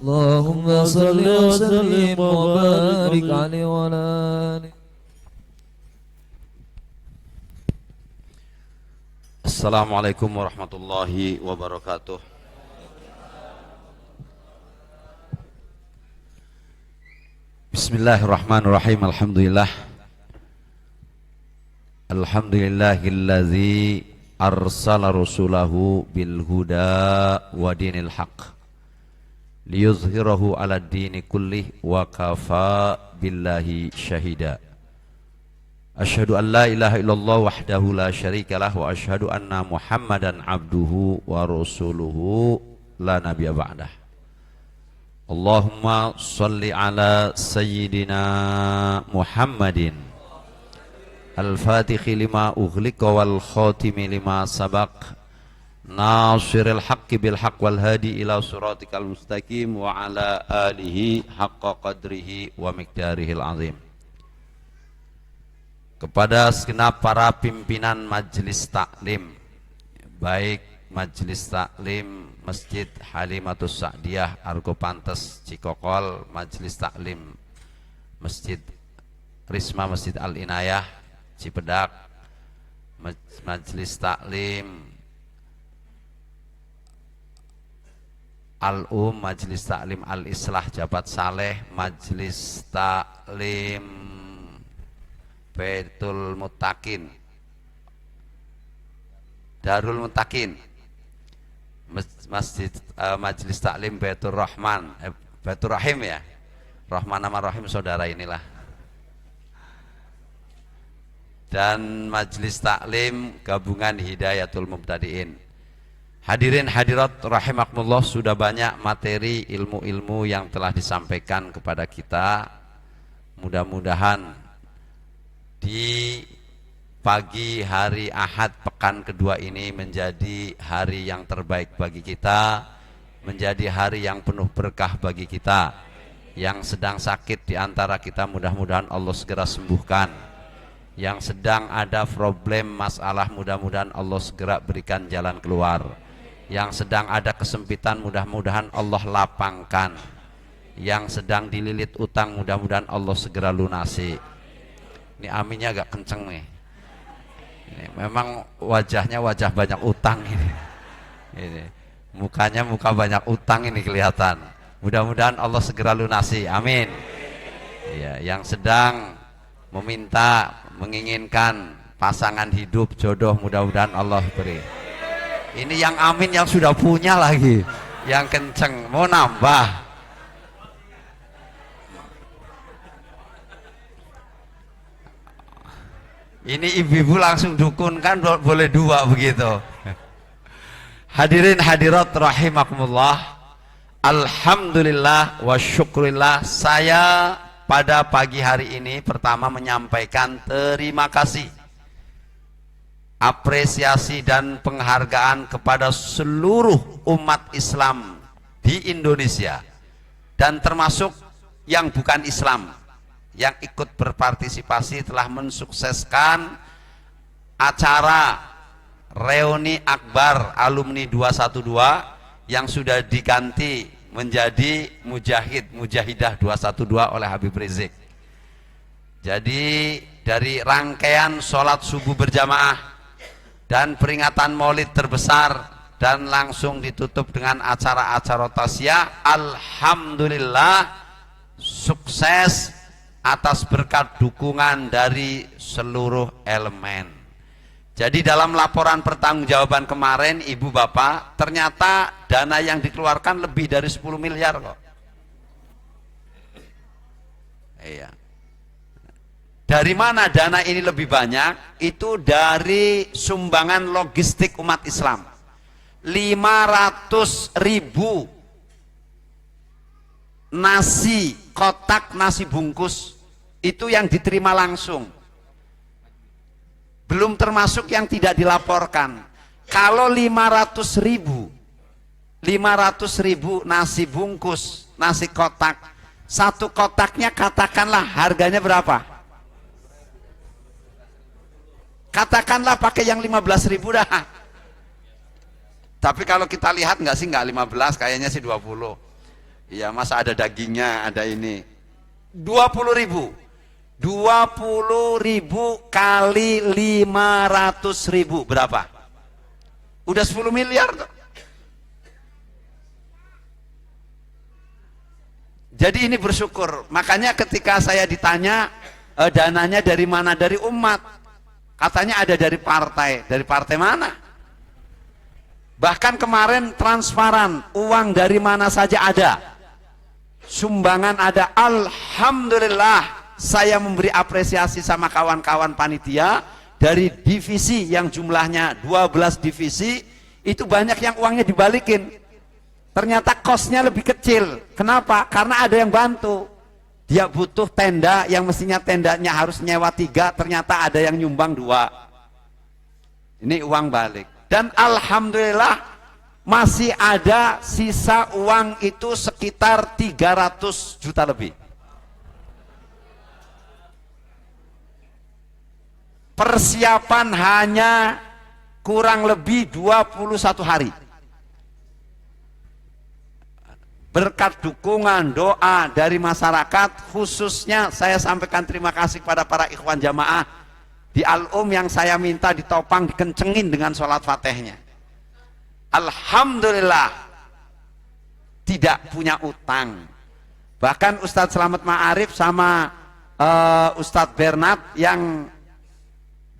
اللهم صل وسلم وبارك عليه وعلى آله. Assalamualaikum warahmatullahi wabarakatuh. Bismillahirrahmanirrahim. Alhamdulillahilladzi arsala rasulahu bil huda wa dinil haq liyuzhirahu ala dini kullih wa kafa billahi syahida. Asyhadu an la ilaha illallah wahdahu la syarikalah wa asyhadu anna Muhammadan abduhu wa rasuluhu la nabiyya ba'dah. Allahumma salli ala sayyidina Muhammadin al-fatihi lima ughliqa wal khatimi lima sabaq nasiril haqqi bil haqq wal hadi ila siratikal mustaqim wa ala alihi haqqa qadrihi wa miqdarihil azim. Kepada segenap para pimpinan majelis taklim, baik majelis taklim Masjid Halimatus Sa'diyah Argo Pantes Cikokol, majelis taklim Masjid Risma Masjid Al-Inayah Cipedak, majelis taklim Al-Um, majelis taklim Al-Islah Jabat Saleh, majelis taklim Baitul Muttaqin Darul Muttaqin, masjid majelis taklim Baitur Rahman, Baitur Rahim ya, Rahman sama Rahim saudara inilah, dan majelis taklim gabungan Hidayatul Mubtadiin. Hadirin hadirat rahimakumullah, sudah banyak materi ilmu-ilmu yang telah disampaikan kepada kita. Mudah-mudahan di pagi hari Ahad pekan kedua ini menjadi hari yang terbaik bagi kita, menjadi hari yang penuh berkah bagi kita. Yang sedang sakit di antara kita mudah-mudahan Allah segera sembuhkan. Yang sedang ada problem masalah mudah-mudahan Allah segera berikan jalan keluar. Yang sedang ada kesempitan mudah-mudahan Allah lapangkan. Yang sedang dililit utang mudah-mudahan Allah segera lunasi. Ini aminnya agak kenceng nih. Ini memang wajahnya wajah banyak utang ini. Mukanya muka banyak utang ini kelihatan. Mudah-mudahan Allah segera lunasi. Amin. Ya, yang sedang meminta, menginginkan pasangan hidup, jodoh, mudah-mudahan Allah beri. Ini yang amin yang sudah punya lagi. Yang kenceng mau nambah. Ini ibu-ibu langsung dukun kan, boleh dua begitu. Hadirin hadirat rahimakumullah, alhamdulillah wa syukurillah, saya pada pagi hari ini pertama menyampaikan terima kasih, apresiasi dan penghargaan kepada seluruh umat Islam di Indonesia dan termasuk yang bukan Islam yang ikut berpartisipasi telah mensukseskan acara reuni akbar alumni 212 yang sudah diganti menjadi mujahidah 212 oleh Habib Rizik. Jadi dari rangkaian sholat subuh berjamaah dan peringatan maulid terbesar dan langsung ditutup dengan acara-acara taziah, alhamdulillah sukses atas berkat dukungan dari seluruh elemen. Jadi dalam laporan pertanggungjawaban kemarin ibu bapak, ternyata dana yang dikeluarkan lebih dari 10 miliar kok. Iya. Dari mana dana ini lebih banyak? Itu dari sumbangan logistik umat Islam. 500.000 nasi, kotak nasi bungkus itu yang diterima langsung, belum termasuk yang tidak dilaporkan. Kalau 500.000 nasi bungkus, nasi kotak, satu kotaknya katakanlah harganya berapa? Katakanlah pakai yang 15.000 dah. Tapi kalau kita lihat nggak sih, nggak 15, kayaknya sih 20. Iya, masa ada dagingnya, ada ini. 20.000. 20.000 kali 500.000 berapa? Udah 10 miliar tuh. Jadi ini bersyukur. Makanya ketika saya ditanya dananya dari mana, dari umat, katanya ada dari partai. Dari partai mana? Bahkan kemarin transparan, uang dari mana saja ada, sumbangan ada. Alhamdulillah, saya memberi apresiasi sama kawan-kawan panitia dari divisi yang jumlahnya 12 divisi, itu banyak yang uangnya dibalikin. Ternyata kosnya lebih kecil. Kenapa? Karena ada yang bantu. Dia butuh tenda yang mestinya tendanya harus nyewa 3, ternyata ada yang nyumbang 2. Ini uang balik. Dan alhamdulillah masih ada sisa uang itu sekitar 300 juta lebih. Persiapan hanya kurang lebih 21 hari. Berkat dukungan doa dari masyarakat, khususnya saya sampaikan terima kasih kepada para ikhwan jamaah di Al-Um yang saya minta ditopang, dikencengin dengan sholat fatihnya. Alhamdulillah tidak punya utang. Bahkan Ustadz Slamet Ma'arif sama Ustadz Bernard yang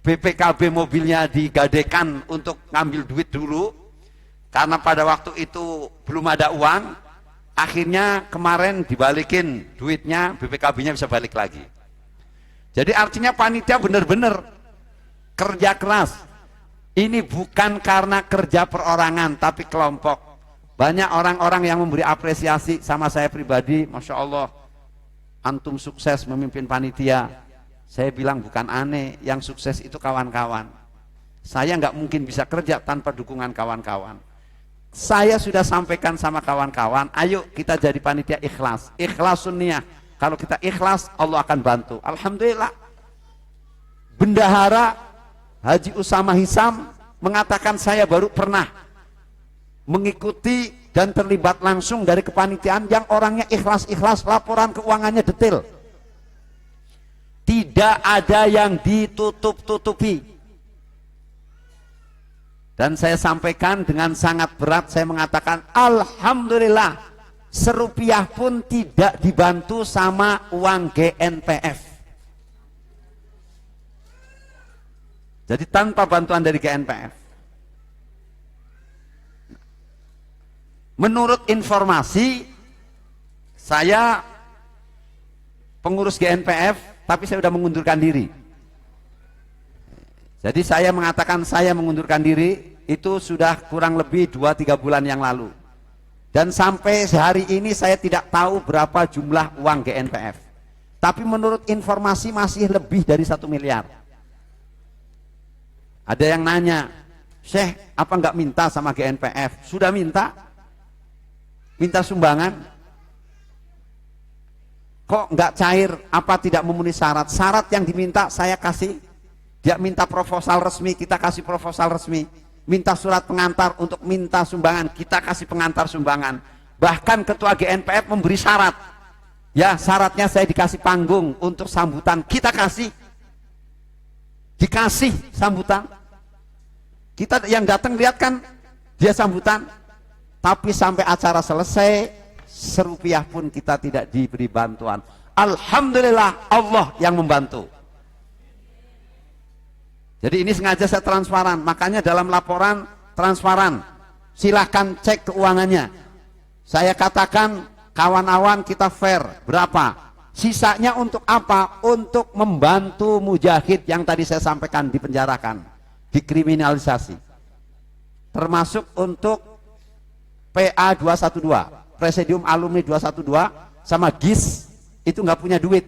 BPKB mobilnya digadekan untuk ngambil duit dulu, karena pada waktu itu belum ada uang. Akhirnya kemarin dibalikin duitnya, BPKB-nya bisa balik lagi. Jadi artinya panitia benar-benar kerja keras. Ini bukan karena kerja perorangan, tapi kelompok. Banyak orang-orang yang memberi apresiasi sama saya pribadi. Masya Allah, antum sukses memimpin panitia. Saya bilang bukan aneh, yang sukses itu kawan-kawan. Saya nggak mungkin bisa kerja tanpa dukungan kawan-kawan. Saya sudah sampaikan sama kawan-kawan, ayo kita jadi panitia ikhlas. Ikhlasun niyah. Kalau kita ikhlas, Allah akan bantu. Alhamdulillah. Bendahara Haji Usama Hisam mengatakan, saya baru pernah mengikuti dan terlibat langsung dari kepanitiaan yang orangnya ikhlas-ikhlas, laporan keuangannya detail. Tidak ada yang ditutup-tutupi. Dan saya sampaikan dengan sangat berat, saya mengatakan alhamdulillah, serupiah pun tidak dibantu sama uang GNPF. Jadi tanpa bantuan dari GNPF. Menurut informasi, saya pengurus GNPF, tapi saya sudah mengundurkan diri. Jadi saya mengatakan saya mengundurkan diri itu sudah kurang lebih 2-3 bulan yang lalu. Dan sampai sehari ini saya tidak tahu berapa jumlah uang GNPF. Tapi menurut informasi masih lebih dari 1 miliar. Ada yang nanya, Syekh, apa enggak minta sama GNPF? Sudah minta? Minta sumbangan? Kok enggak cair? Apa tidak memenuhi syarat? Syarat yang diminta saya kasih. Dia minta proposal resmi, kita kasih proposal resmi. Minta surat pengantar untuk minta sumbangan, kita kasih pengantar sumbangan. Bahkan ketua GNPF memberi syarat. Ya, syaratnya saya dikasih panggung untuk sambutan, kita kasih. Dikasih sambutan. Kita yang datang lihat kan dia sambutan. Tapi sampai acara selesai, serupiah pun kita tidak diberi bantuan. Alhamdulillah, Allah yang membantu. Jadi ini sengaja saya transparan, makanya dalam laporan transparan, silahkan cek keuangannya. Saya katakan kawan-kawan kita fair, berapa? Sisanya untuk apa? Untuk membantu mujahid yang tadi saya sampaikan dipenjarakan, dikriminalisasi. Termasuk untuk PA 212, Presidium Alumni 212 sama GIS itu nggak punya duit.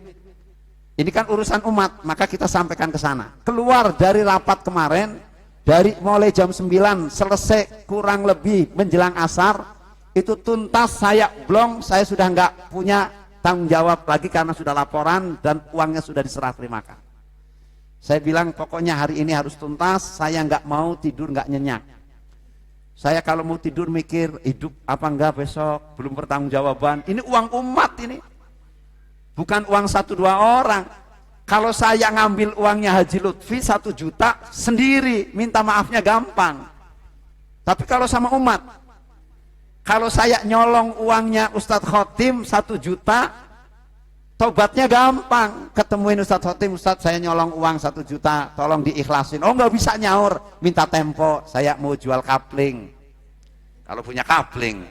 Ini kan urusan umat, maka kita sampaikan ke sana. Keluar dari rapat kemarin, dari mulai jam 9 selesai kurang lebih menjelang asar, itu tuntas saya blong, saya sudah nggak punya tanggung jawab lagi karena sudah laporan dan uangnya sudah diserah terimakan. Saya bilang pokoknya hari ini harus tuntas, saya nggak mau tidur nggak nyenyak. Saya kalau mau tidur mikir hidup apa enggak besok, belum pertanggungjawaban. Ini uang umat ini. Bukan uang 1-2 orang. Kalau saya ngambil uangnya Haji Lutfi 1 juta sendiri, minta maafnya gampang. Tapi kalau sama umat, Kalau saya nyolong uangnya Ustadz Khotim 1 juta, tobatnya gampang. Ketemuin Ustadz Khotim, Ustadz saya nyolong uang 1 juta, tolong diikhlasin. Oh nggak bisa nyaur, minta tempo, saya mau jual kapling. Kalau punya kapling.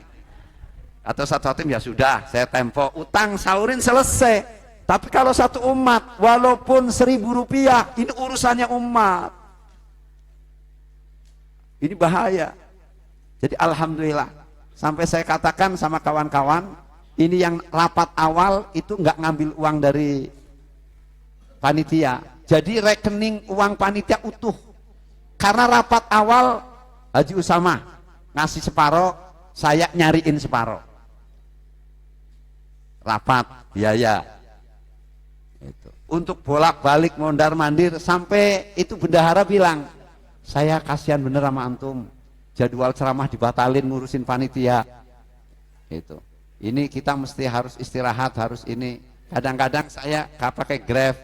Atau Ustadz Khotim ya sudah, saya tempo, utang saurin selesai. Tapi kalau satu umat, walaupun 1.000 rupiah, ini urusannya umat. Ini bahaya. Jadi alhamdulillah. Sampai saya katakan sama kawan-kawan, ini yang rapat awal itu nggak ngambil uang dari panitia. Jadi rekening uang panitia utuh. Karena rapat awal Haji Usama ngasih separoh, saya nyariin separoh. Rapat biaya. Itu. Untuk bolak-balik mondar mandir sampai itu bendahara bilang, saya kasihan bener sama antum. Jadwal ceramah dibatalin ngurusin panitia. Itu. Ini kita mesti harus istirahat, harus ini. Kadang-kadang saya pakai Grab,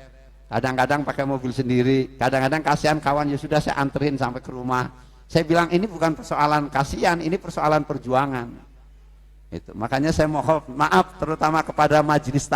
kadang-kadang pakai mobil sendiri, kadang-kadang kasihan kawan, ya sudah saya anterin sampai ke rumah. Saya bilang ini bukan persoalan kasihan, ini persoalan perjuangan. Itu. Makanya saya mohon maaf terutama kepada majelis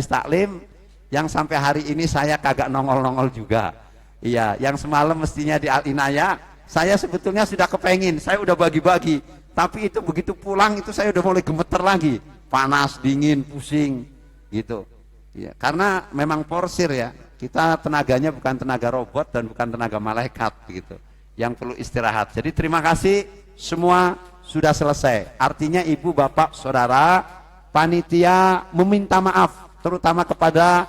taklim yang sampai hari ini saya kagak nongol-nongol juga. Iya, yang semalam mestinya di Al Inayah. Saya sebetulnya sudah kepengin, saya udah bagi-bagi, tapi itu begitu pulang itu saya udah mulai gemeter lagi, panas, dingin, pusing, gitu. Ya, karena memang porsir ya, kita tenaganya bukan tenaga robot dan bukan tenaga malaikat, gitu. Yang perlu istirahat. Jadi terima kasih, semua sudah selesai. Artinya ibu, bapak, saudara, panitia meminta maaf, terutama kepada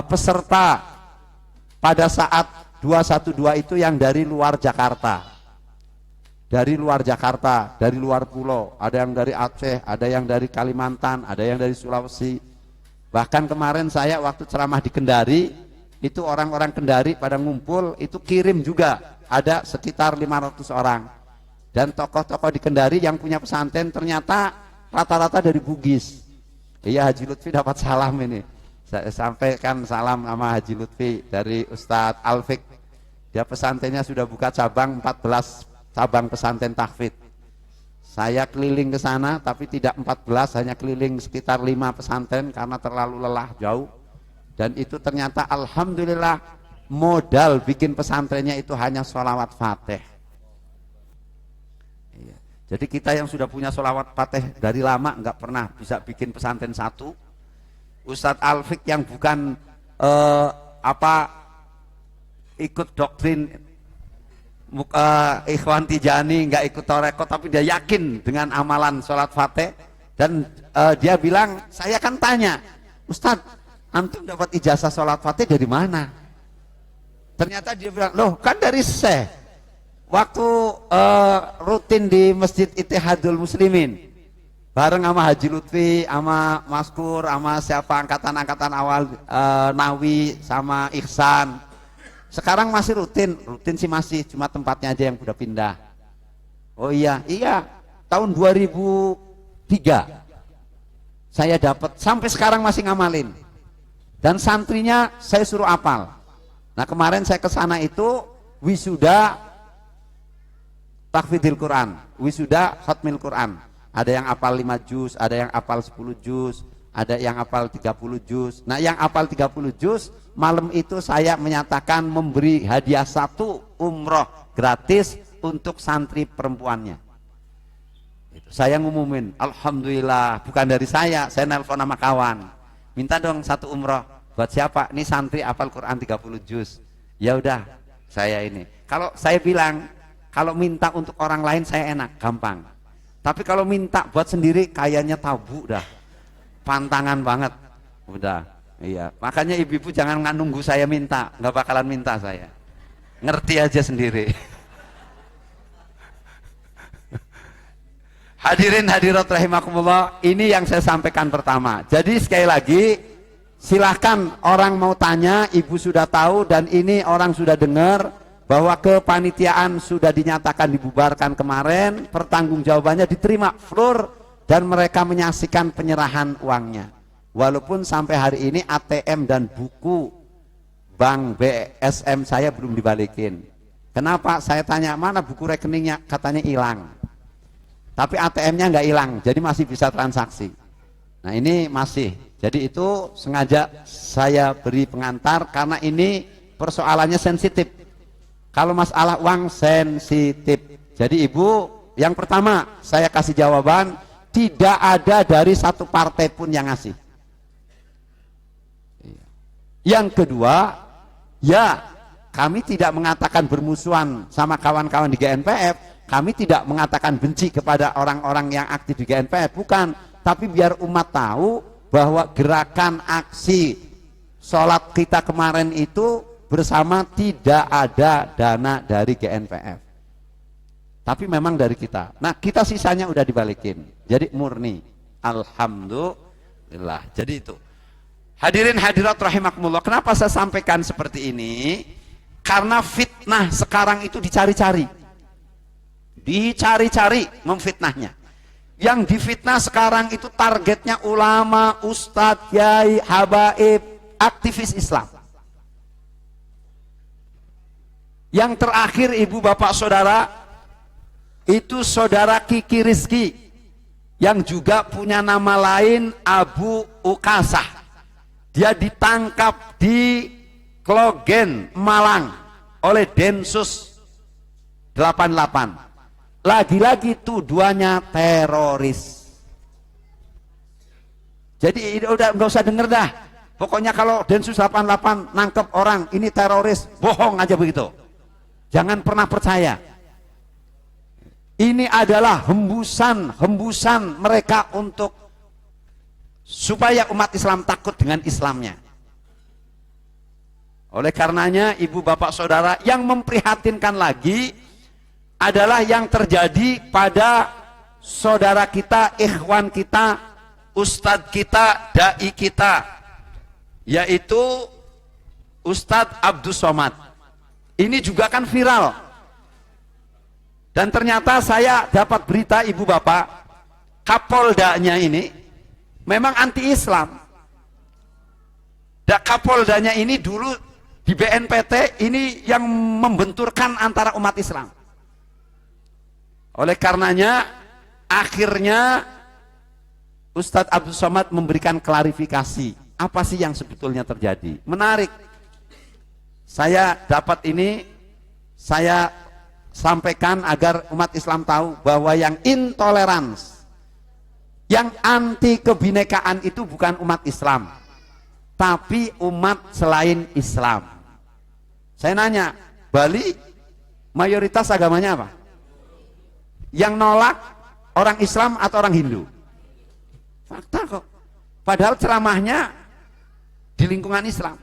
peserta pada saat 212 itu yang dari luar Jakarta, dari luar Jakarta, dari luar pulau, ada yang dari Aceh, ada yang dari Kalimantan, ada yang dari Sulawesi. Bahkan kemarin saya waktu ceramah di Kendari, itu orang-orang Kendari pada ngumpul, itu kirim juga, ada sekitar 500 orang. Dan tokoh-tokoh di Kendari yang punya pesantren ternyata rata-rata dari Bugis. Iya, Haji Lutfi dapat salam ini. Saya sampaikan salam sama Haji Lutfi dari Ustadz Alfik. Dia pesantrennya sudah buka cabang 14 cabang pesantren tahfidz. Saya keliling ke sana tapi tidak 14, hanya keliling sekitar 5 pesantren karena terlalu lelah jauh. Dan itu ternyata alhamdulillah modal bikin pesantrennya itu hanya sholawat fatih. Iya. Jadi kita yang sudah punya sholawat fatih dari lama nggak pernah bisa bikin pesantren satu. Ustadz Alfik yang bukan ikut doktrin Ikhwan Tijani, nggak ikut Toreko, tapi dia yakin dengan amalan sholat fatih. Dan dia bilang, saya kan tanya, Ustadz, antum dapat ijazah sholat fatih dari mana? Ternyata dia bilang, loh kan dari Syekh. Waktu rutin di Masjid Ittihadul Muslimin, bareng sama Haji Lutfi, sama Maskur, sama siapa angkatan-angkatan awal, Nawi, sama Ihsan. Sekarang masih rutin sih masih, cuma tempatnya aja yang udah pindah. Oh iya, tahun 2003 saya dapat, sampai sekarang masih ngamalin. Dan santrinya saya suruh apal. Nah kemarin saya ke sana itu wisuda tahfidzil Quran, wisuda khatmil Quran. Ada yang apal 5 juz, ada yang apal 10 juz, ada yang apal 30 juz. Nah yang apal 30 juz, malam itu saya menyatakan memberi hadiah 1 umroh gratis untuk santri perempuannya. Saya ngumumin, alhamdulillah, bukan dari saya nelpon sama kawan, minta dong 1 umroh. Buat siapa? Ini santri apal Quran 30 juz. Ya udah, saya ini. Kalau saya bilang, kalau minta untuk orang lain saya enak, gampang. Tapi kalau minta buat sendiri kayaknya tabu dah, pantangan banget, udah. Iya, makanya ibu-ibu jangan nunggu saya minta, nggak bakalan minta saya. Ngerti aja sendiri. Hadirin hadirat rahimakumullah, ini yang saya sampaikan pertama. Jadi sekali lagi, silahkan orang mau tanya, ibu sudah tahu dan ini orang sudah dengar bahwa kepanitiaan sudah dinyatakan dibubarkan kemarin, pertanggungjawabannya diterima floor dan mereka menyaksikan penyerahan uangnya. Walaupun sampai hari ini ATM dan buku bank BSM saya belum dibalikin. Kenapa? Saya tanya, mana buku rekeningnya? Katanya hilang. tapi ATM-nya nggak hilang, jadi masih bisa transaksi. Nah ini masih, jadi itu sengaja saya beri pengantar karena ini persoalannya sensitif. Kalau masalah uang sensitif. Jadi ibu, yang pertama saya kasih jawaban, tidak ada dari satu partai pun yang ngasih. Yang kedua, ya kami tidak mengatakan bermusuhan sama kawan-kawan di GNPF, kami tidak mengatakan benci kepada orang-orang yang aktif di GNPF, bukan. Tapi biar umat tahu bahwa gerakan aksi sholat kita kemarin itu bersama tidak ada dana dari GNPF, tapi memang dari kita. Nah kita sisanya udah dibalikin, jadi murni. Alhamdulillah. Jadi itu hadirin hadirat rahimakumullah. Kenapa saya sampaikan seperti ini? Karena fitnah sekarang itu dicari-cari memfitnahnya. Yang difitnah sekarang itu targetnya ulama, ustadz, kiai, habaib, aktivis Islam. Yang terakhir ibu bapak saudara, itu saudara Kiki Rizki yang juga punya nama lain Abu Ukasah. Dia ditangkap di Klogen, Malang oleh Densus 88. Lagi-lagi tuduhannya teroris. Jadi udah nggak usah denger dah. Pokoknya kalau Densus 88 nangkep orang ini teroris, bohong aja begitu. Jangan pernah percaya. Ini adalah hembusan mereka untuk supaya umat Islam takut dengan Islamnya. Oleh karenanya ibu bapak saudara, yang memprihatinkan lagi adalah yang terjadi pada saudara kita, ikhwan kita, ustadz kita, dai kita, yaitu Ustadz Abdus Somad. Ini juga kan viral, dan ternyata saya dapat berita ibu bapak, Kapoldanya ini memang anti-Islam. Kapoldanya ini dulu di BNPT ini yang membenturkan antara umat Islam. Oleh karenanya akhirnya Ustadz Abdus Somad memberikan klarifikasi apa sih yang sebetulnya terjadi. Menarik, saya dapat ini, saya sampaikan agar umat Islam tahu bahwa yang intolerans, yang anti kebinekaan itu bukan umat Islam, tapi umat selain Islam. Saya nanya, Bali mayoritas agamanya apa? Yang nolak orang Islam atau orang Hindu? Fakta kok. Padahal ceramahnya di lingkungan Islam.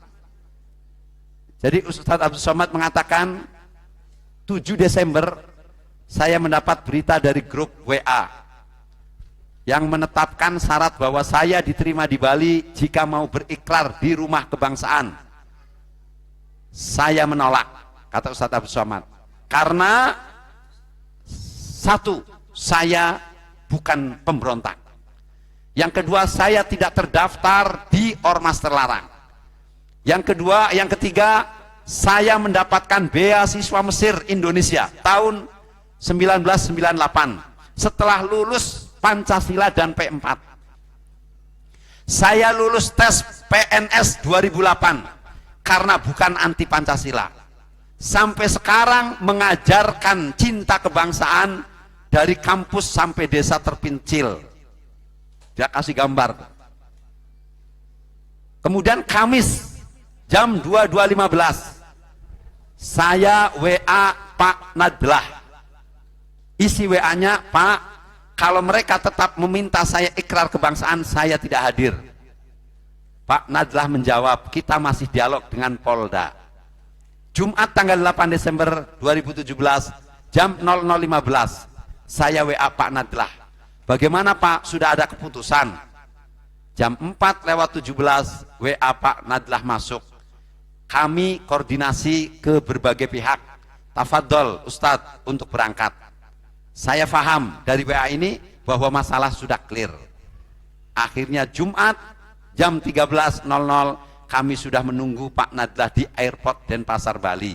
Jadi Ustadz Abdus Somad mengatakan 7 Desember saya mendapat berita dari grup WA yang menetapkan syarat bahwa saya diterima di Bali jika mau berikrar di rumah kebangsaan. Saya menolak, kata Ustadz Abdus Somad, karena satu, saya bukan pemberontak. Yang kedua, saya tidak terdaftar di ormas terlarang. Yang ketiga, saya mendapatkan beasiswa Mesir Indonesia tahun 1998 setelah lulus Pancasila dan P4. Saya lulus tes PNS 2008 karena bukan anti Pancasila. Sampai sekarang mengajarkan cinta kebangsaan dari kampus sampai desa terpencil. Dia kasih gambar. Kemudian Kamis jam 22.15 saya WA Pak Nadlah. Isi WA-nya, Pak, kalau mereka tetap meminta saya ikrar kebangsaan, saya tidak hadir. Pak Nadlah menjawab, kita masih dialog dengan Polda. Jumat tanggal 8 Desember 2017 jam 00.15 saya WA Pak Nadlah, bagaimana Pak, sudah ada keputusan? Jam 4:17 WA Pak Nadlah masuk, kami koordinasi ke berbagai pihak, tafadhol Ustadz untuk berangkat. Saya paham dari WA ini bahwa masalah sudah clear. Akhirnya Jumat jam 13.00 kami sudah menunggu Pak Nadlah di airport Denpasar, Bali.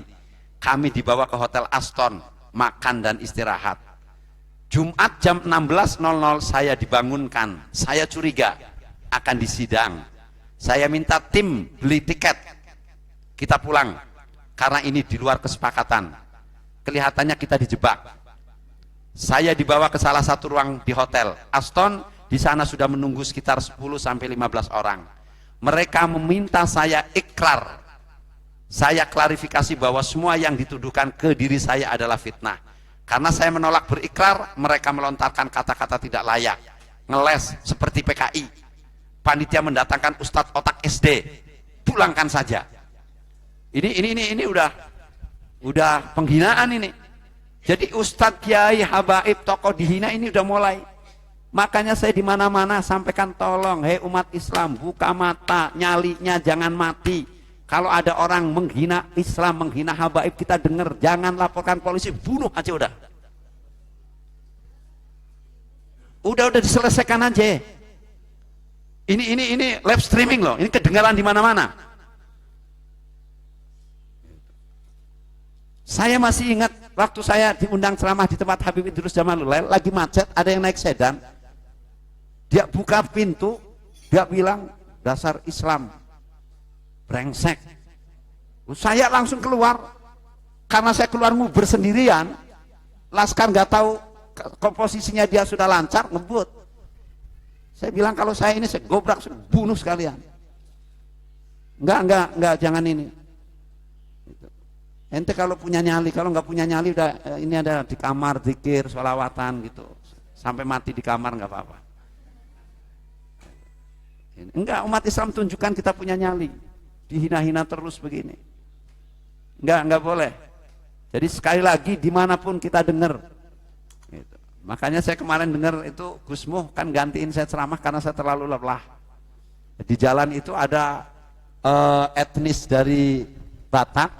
Kami dibawa ke Hotel Aston, makan dan istirahat. Jumat jam 16.00 saya dibangunkan, saya curiga akan disidang. Saya minta tim beli tiket, kita pulang karena ini di luar kesepakatan. Kelihatannya kita dijebak. Saya dibawa ke salah satu ruang di hotel Aston, di sana sudah menunggu sekitar 10 sampai 15 orang. Mereka meminta saya ikrar. Saya klarifikasi bahwa semua yang dituduhkan ke diri saya adalah fitnah. Karena saya menolak berikrar, mereka melontarkan kata-kata tidak layak, ngeles seperti PKI. Panitia mendatangkan Ustadz otak SD, pulangkan saja. Ini udah penghinaan ini. Jadi Ustadz, Kiai, Habaib, tokoh dihina ini udah mulai. Makanya saya di mana-mana sampaikan, tolong, hei umat Islam, buka mata, nyalinya jangan mati. Kalau ada orang menghina Islam, menghina habaib, kita dengar, jangan laporkan polisi, bunuh aja udah. Udah diselesaikan aja. Ini live streaming loh, ini kedengaran di mana-mana. Saya masih ingat waktu saya diundang ceramah di tempat Habib Idrus Jamalulail, lagi macet, ada yang naik sedan. Dia buka pintu, dia bilang, dasar Islam brengsek. Saya langsung keluar, karena saya keluar nguber sendirian. Laskar nggak tahu komposisinya, dia sudah lancar ngebut. Saya bilang, kalau saya ini saya gobrak, saya bunuh sekalian. Enggak, jangan ini. Ente kalau punya nyali, kalau nggak punya nyali udah ini ada di kamar zikir, sholawatan gitu, sampai mati di kamar nggak apa-apa. Enggak, umat Islam tunjukkan kita punya nyali. Dihina-hina terus begini, enggak boleh. Jadi sekali lagi, dimanapun kita dengar gitu. Makanya saya kemarin dengar itu Gus Muh kan gantiin saya ceramah karena saya terlalu lelah. Di jalan itu ada etnis dari Batak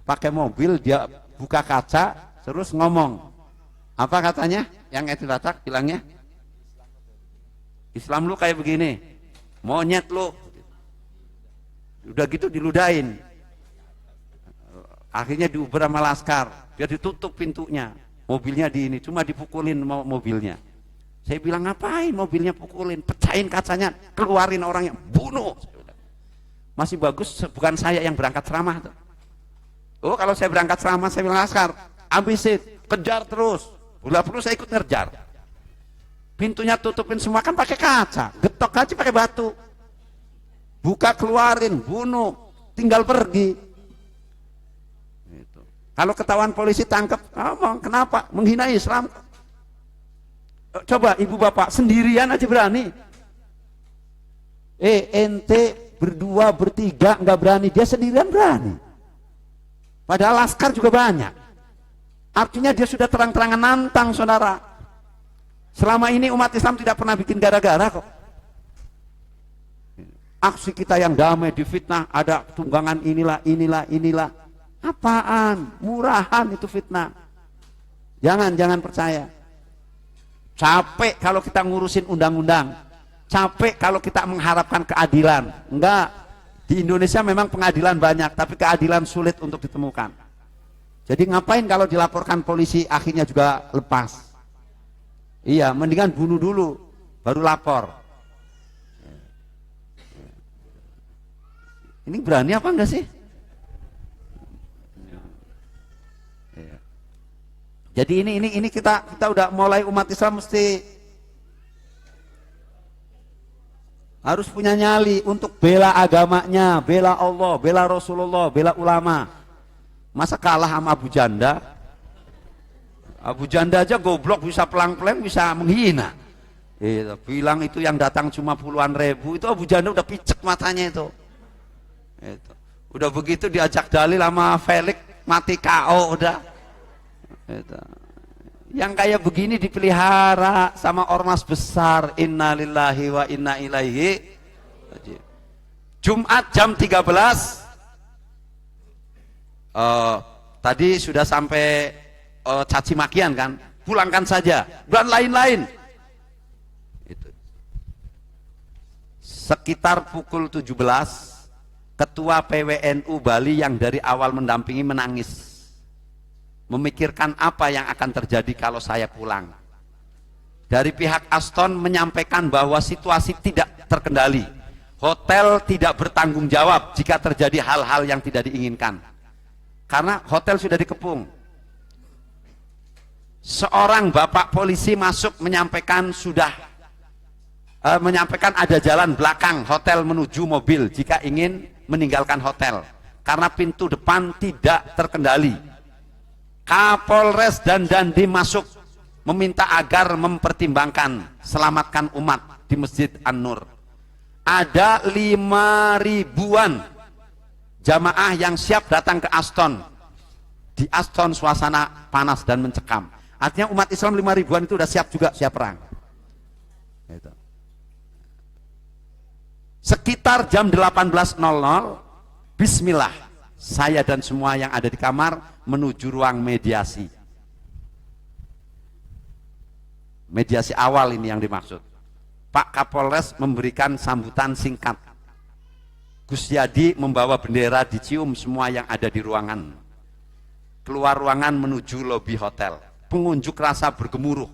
pakai mobil, dia buka kaca terus ngomong, apa katanya? Yang etnis Batak bilangnya, Islam lu kayak begini, monyet lu. Udah gitu diludahin. Akhirnya diuber sama Laskar, biar ditutup pintunya. Mobilnya di ini, cuma dipukulin mobilnya. Saya bilang, ngapain mobilnya pukulin? Pecahin kacanya, keluarin orangnya, bunuh. Masih bagus bukan saya yang berangkat ceramah tuh. Oh, kalau saya berangkat ceramah, saya bilang, Laskar, ambisit, kejar terus. Bola perlu saya ikut ngerjar. Pintunya tutupin semua, kan pakai kaca, getok aja pakai batu. Buka, keluarin, bunuh, tinggal pergi. Gitu. Kalau ketahuan polisi tangkap, ngomong, kenapa? Menghina Islam. Coba ibu bapak sendirian aja berani. Ente berdua, bertiga nggak berani, dia sendirian berani. Padahal Laskar juga banyak. Artinya dia sudah terang-terangan nantang, saudara. Selama ini umat Islam tidak pernah bikin gara-gara kok. Aksi kita yang damai difitnah, ada tunggangan inilah. Apaan? Murahan itu fitnah. Jangan percaya. Capek kalau kita ngurusin undang-undang. Capek kalau kita mengharapkan keadilan. Enggak. Di Indonesia memang pengadilan banyak, tapi keadilan sulit untuk ditemukan. Jadi ngapain kalau dilaporkan polisi akhirnya juga lepas? Iya, mendingan bunuh dulu, baru lapor. Ini berani apa enggak sih? Jadi ini kita udah mulai, umat Islam mesti harus punya nyali untuk bela agamanya, bela Allah, bela Rasulullah, bela ulama. Masa kalah sama Abu Janda? Abu Janda aja goblok, bisa pelang-pelang, bisa menghina. Bilang itu yang datang cuma puluhan ribu, itu Abu Janda udah picek matanya itu. Udah begitu diajak dalil sama Felix, mati KO udah. Yang kayak begini dipelihara sama ormas besar. Innalillahi wa inna ilaihi raji'un. Jumat jam 13. Tadi sudah sampai caci makian kan, pulangkan saja, dan lain-lain. Sekitar pukul 17, Ketua PWNU Bali yang dari awal mendampingi menangis, memikirkan apa yang akan terjadi kalau saya pulang. dari pihak Aston menyampaikan bahwa situasi tidak terkendali. Hotel tidak bertanggung jawab jika terjadi hal-hal yang tidak diinginkan. Karena hotel sudah dikepung. Seorang bapak polisi masuk menyampaikan menyampaikan ada jalan belakang hotel menuju mobil jika ingin meninggalkan hotel. Karena pintu depan tidak terkendali. Kapolres dan Dandim masuk meminta agar mempertimbangkan selamatkan umat di Masjid An-Nur. Ada 5.000-an jamaah yang siap datang ke Aston. Di Aston suasana panas dan mencekam. Artinya umat Islam 5.000-an itu sudah siap juga, siap perang. Gitu. Sekitar jam 18.00, bismillah, saya dan semua yang ada di kamar menuju ruang mediasi. Mediasi awal ini yang dimaksud. Pak Kapolres memberikan sambutan singkat. Gus Yadi membawa bendera, dicium semua yang ada di ruangan. Keluar ruangan menuju lobi hotel. Pengunjuk rasa bergemuruh.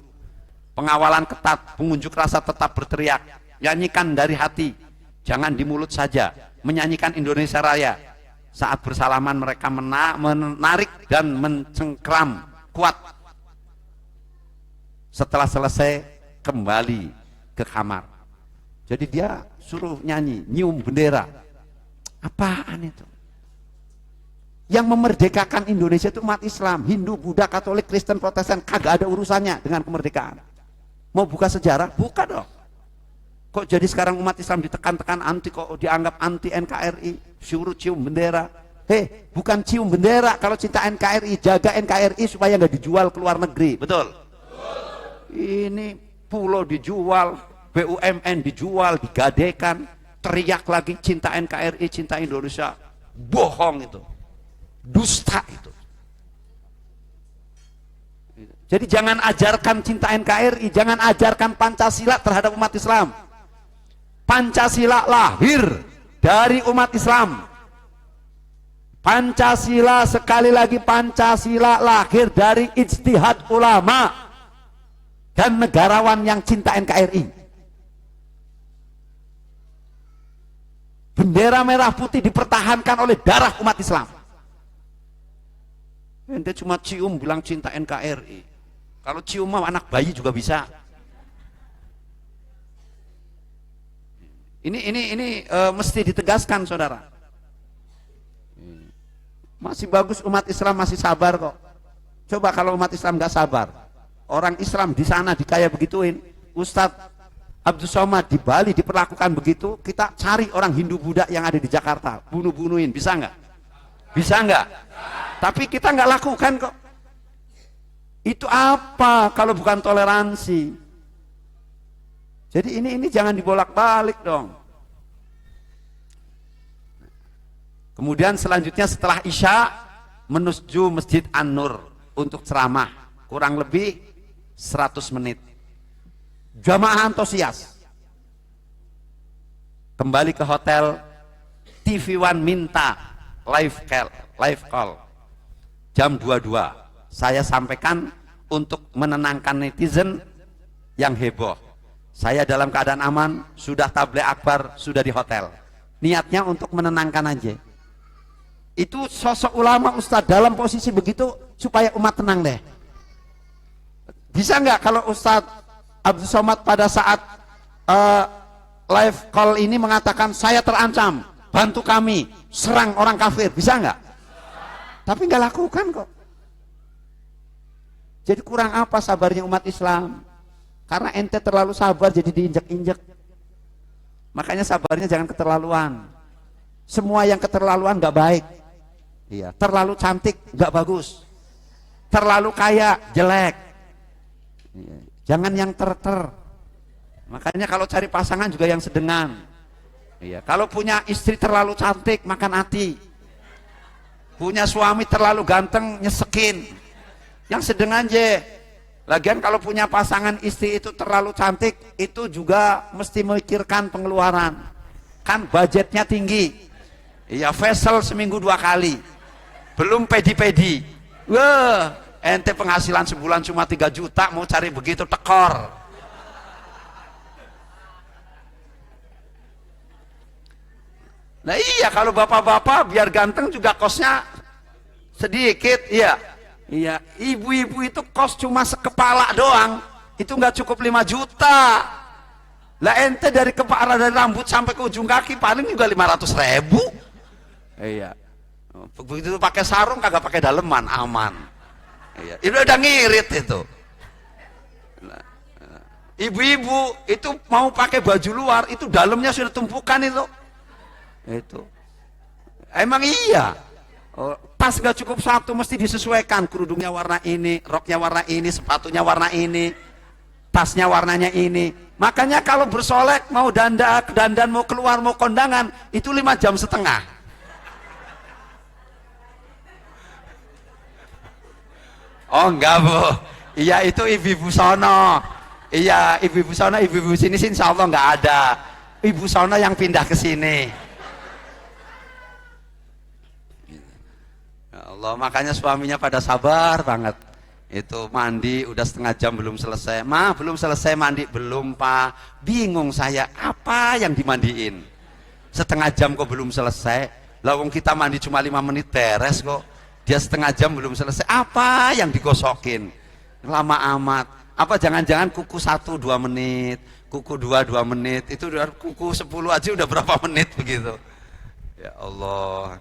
Pengawalan ketat, pengunjuk rasa tetap berteriak. Nyanyikan dari hati, jangan di mulut saja. Menyanyikan Indonesia Raya. Saat bersalaman mereka menarik dan mencengkram kuat. Setelah selesai kembali ke kamar. Jadi dia suruh nyanyi, nyium bendera. Apaan itu? Yang memerdekakan Indonesia itu umat Islam, Hindu, Buddha, Katolik, Kristen, Protestan, kagak ada urusannya dengan kemerdekaan. Mau buka sejarah? Buka dong. Kok jadi sekarang umat Islam ditekan-tekan anti, kok dianggap anti NKRI, suruh cium bendera. Hei, bukan cium bendera kalau cinta NKRI, jaga NKRI supaya nggak dijual ke luar negeri, betul? Ini pulau dijual, BUMN dijual, digadekan, teriak lagi cinta NKRI, cinta Indonesia. Bohong itu, dusta itu. Jadi jangan ajarkan cinta NKRI, jangan ajarkan Pancasila terhadap umat Islam. Pancasila lahir dari umat Islam. Pancasila, sekali lagi, Pancasila lahir dari ijtihad ulama dan negarawan yang cinta NKRI. Bendera merah putih dipertahankan oleh darah umat Islam. Ente cuma cium bilang cinta NKRI. Kalau cium mah anak bayi juga bisa. Ini mesti ditegaskan, saudara. Masih bagus umat Islam masih sabar kok. Coba kalau umat Islam nggak sabar, orang Islam di sana dikaya begituin, Ustadz Abdul Somad di Bali diperlakukan begitu, kita cari orang Hindu Buddha yang ada di Jakarta, bunuh-bunuhin, bisa nggak? Bisa nggak? Tapi kita nggak lakukan kok. Itu apa kalau bukan toleransi? Jadi ini jangan dibolak-balik dong. Kemudian selanjutnya setelah Isya menuju Masjid An-Nur untuk ceramah, kurang lebih 100 menit. Jamaah antusias. Kembali ke hotel, TV One minta live call. Jam 22. Saya sampaikan untuk menenangkan netizen yang heboh. Saya dalam keadaan aman, sudah tabligh akbar, sudah di hotel. Niatnya untuk menenangkan aja. Itu sosok ulama Ustadz dalam posisi begitu supaya umat tenang deh. Bisa nggak kalau Ustadz Abdul Somad pada saat live call ini mengatakan saya terancam, bantu kami serang orang kafir, bisa nggak? Tapi nggak lakukan kok. Jadi kurang apa sabarnya umat Islam? Karena ente terlalu sabar jadi diinjak-injak. Makanya sabarnya jangan keterlaluan. Semua yang keterlaluan nggak baik. Iya, terlalu cantik nggak bagus. Terlalu kaya jelek. Iya. Jangan yang ter-ter. Makanya kalau cari pasangan juga yang sedengan. Iya, kalau punya istri terlalu cantik makan hati. Punya suami terlalu ganteng nyesekin. Yang sedengan je. Lagian kalau punya pasangan istri itu terlalu cantik, itu juga mesti memikirkan pengeluaran. Kan budgetnya tinggi. Iya, facial seminggu 2 kali. Belum pedi-pedi. Wah, ente penghasilan sebulan cuma 3 juta mau cari begitu tekor. Nah iya, kalau bapak-bapak biar ganteng juga kosnya sedikit. Iya, iya. Ibu-ibu itu kos cuma sekepala doang, itu nggak cukup 5 juta. Lah ente dari kepala, dari rambut sampai ke ujung kaki paling juga 500.000. Iya. Begitu pakai sarung kagak pakai daleman, aman. Iya. Itu udah ngirit itu. Ibu-ibu itu mau pakai baju luar, itu dalamnya sudah tumpukan itu. Emang iya. Tas gak cukup satu, mesti disesuaikan. Kerudungnya warna ini, roknya warna ini, sepatunya warna ini, tasnya warnanya ini. Makanya kalau bersolek mau dandan mau keluar mau kondangan itu 5 jam setengah. Oh enggak Bu, iya itu ibu-ibu sono. Iya ibu-ibu sono, ibu-ibu sini sih insya Allah nggak ada. Ibu sono yang pindah ke sini. Ya Allah, makanya suaminya pada sabar banget. Itu mandi udah setengah jam belum selesai. Ma belum selesai mandi, belum Pak. Bingung saya, apa yang dimandiin? Setengah jam kok belum selesai. Lawang kita mandi cuma 5 menit beres kok. Dia setengah jam belum selesai. Apa yang digosokin? Lama amat. Apa jangan-jangan kuku 1 2 menit, kuku 2 2 menit. Itu udah kuku 10 aja udah berapa menit begitu. Ya Allah.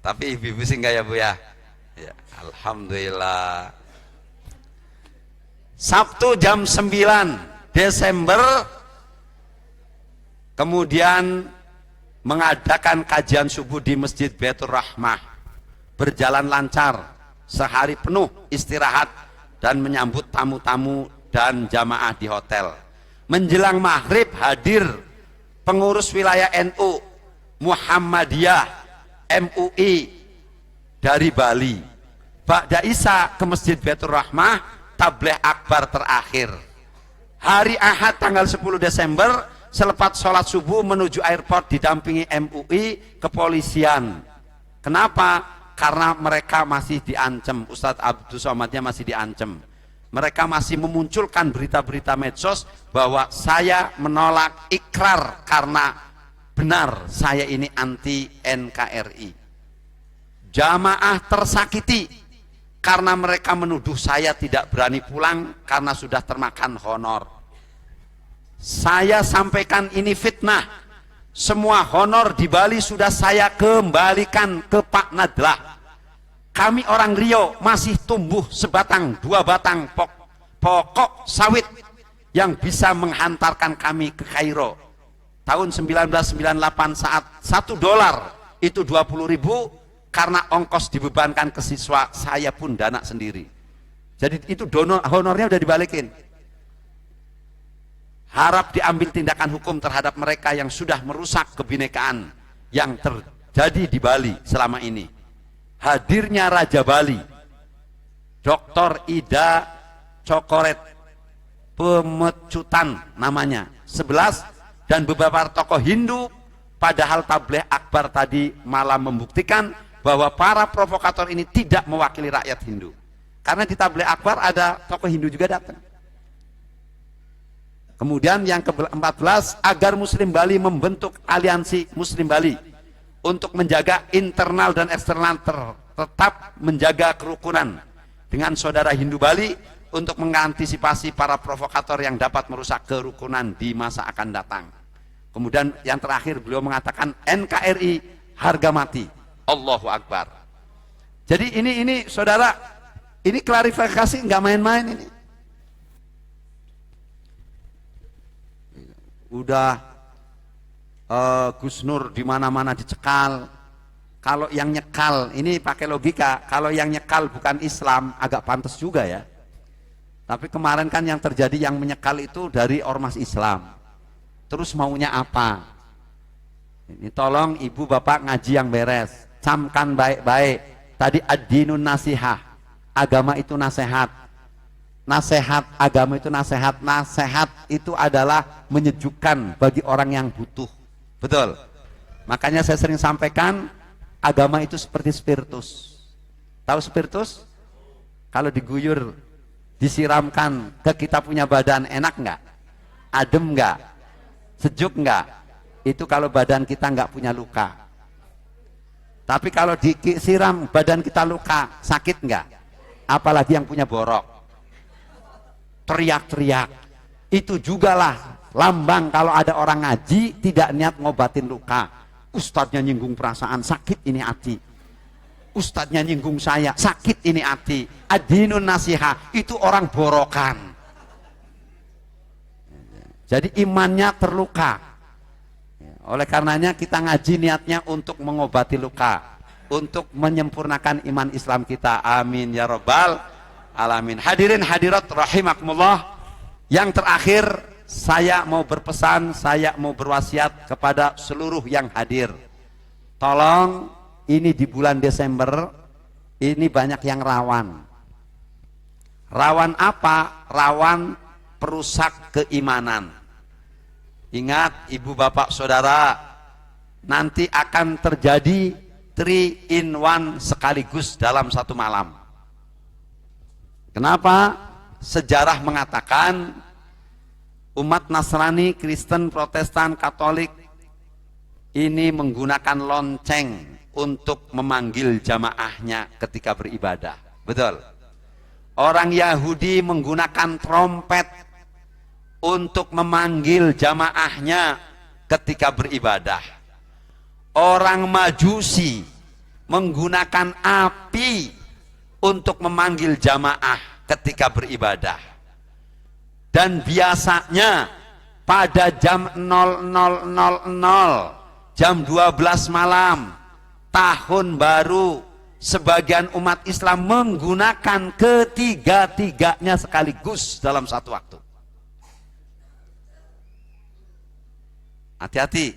Tapi ibu-ibu sih enggak ya Bu ya? Ya, alhamdulillah. Sabtu jam 9 Desember kemudian mengadakan kajian subuh di Masjid Baitur Rahmah. Berjalan lancar, sehari penuh istirahat dan menyambut tamu-tamu dan jamaah di hotel. Menjelang maghrib hadir pengurus wilayah NU, Muhammadiyah, MUI dari Bali. Ba'da Isya ke Masjid Baitur Rahmah, tabligh akbar terakhir. Hari Ahad tanggal 10 Desember selepas sholat subuh menuju airport didampingi MUI kepolisian. Kenapa? Karena mereka masih diancam. Ustadz Abdul Somadnya masih diancam. Mereka masih memunculkan berita-berita medsos bahwa saya menolak ikrar karena benar saya ini anti NKRI. Jamaah tersakiti karena mereka menuduh saya tidak berani pulang karena sudah termakan honor. Saya sampaikan ini fitnah. Semua honor di Bali sudah saya kembalikan ke Pak Nadlah. Kami orang Riau masih tumbuh sebatang 2 batang pokok sawit yang bisa menghantarkan kami ke Kairo. Tahun 1998 saat $1 itu 20.000 karena ongkos dibebankan ke siswa, saya pun dana sendiri. Jadi itu honornya udah dibalikin. Harap diambil tindakan hukum terhadap mereka yang sudah merusak kebinekaan yang terjadi di Bali selama ini. Hadirnya Raja Bali, Dr. Ida Cokoret, Pemecutan namanya, 11 dan beberapa tokoh Hindu, padahal tabligh akbar tadi malah membuktikan bahwa para provokator ini tidak mewakili rakyat Hindu. Karena di tabligh akbar ada tokoh Hindu juga datang. Kemudian yang ke-14, agar Muslim Bali membentuk aliansi Muslim Bali untuk menjaga internal dan eksternal tetap menjaga kerukunan dengan saudara Hindu Bali untuk mengantisipasi para provokator yang dapat merusak kerukunan di masa akan datang. Kemudian yang terakhir beliau mengatakan NKRI harga mati. Allahu Akbar. Jadi ini saudara, ini klarifikasi nggak main-main ini. Udah Gus Nur di mana-mana dicekal. Kalau yang nyekal, ini pakai logika, kalau yang nyekal bukan Islam agak pantas juga ya. Tapi kemarin kan yang terjadi yang menyekal itu dari ormas Islam. Terus maunya apa? Ini tolong ibu bapak ngaji yang beres, camkan baik-baik. Tadi ad-dinun nasihah, agama itu nasihat. Nasihat agama itu nasihat. Nasihat itu adalah menyejukkan bagi orang yang butuh. Betul. Makanya saya sering sampaikan agama itu seperti spiritus. Tahu spiritus? Kalau diguyur, disiramkan ke kita punya badan, enak nggak? Adem nggak? Sejuk nggak? Itu kalau badan kita nggak punya luka. Tapi kalau disiram badan kita luka, sakit enggak? Apalagi yang punya borok. Teriak-teriak. Itu jugalah lambang kalau ada orang ngaji tidak niat ngobatin luka. Ustadznya nyinggung perasaan, sakit ini hati. Ustadznya nyinggung saya, sakit ini hati. Adinun nasiha, itu orang borokan. Jadi imannya terluka. Oleh karenanya kita ngaji niatnya untuk mengobati luka, untuk menyempurnakan iman Islam kita. Amin ya rabbal alamin. Hadirin hadirat rahimakumullah. Yang terakhir saya mau berpesan, saya mau berwasiat kepada seluruh yang hadir. Tolong, ini di bulan Desember ini banyak yang rawan. Rawan apa? Rawan perusak keimanan. Ingat ibu bapak saudara, nanti akan terjadi 3 in 1 sekaligus dalam satu malam. Kenapa? Sejarah mengatakan umat Nasrani, Kristen, Protestan, Katolik ini menggunakan lonceng untuk memanggil jamaahnya ketika beribadah. Betul. Orang Yahudi menggunakan trompet untuk memanggil jamaahnya ketika beribadah. Orang Majusi menggunakan api untuk memanggil jamaah ketika beribadah. Dan biasanya pada jam 00.00, jam 12 malam, tahun baru, sebagian umat Islam menggunakan ketiga-tiganya sekaligus dalam satu waktu. Hati-hati,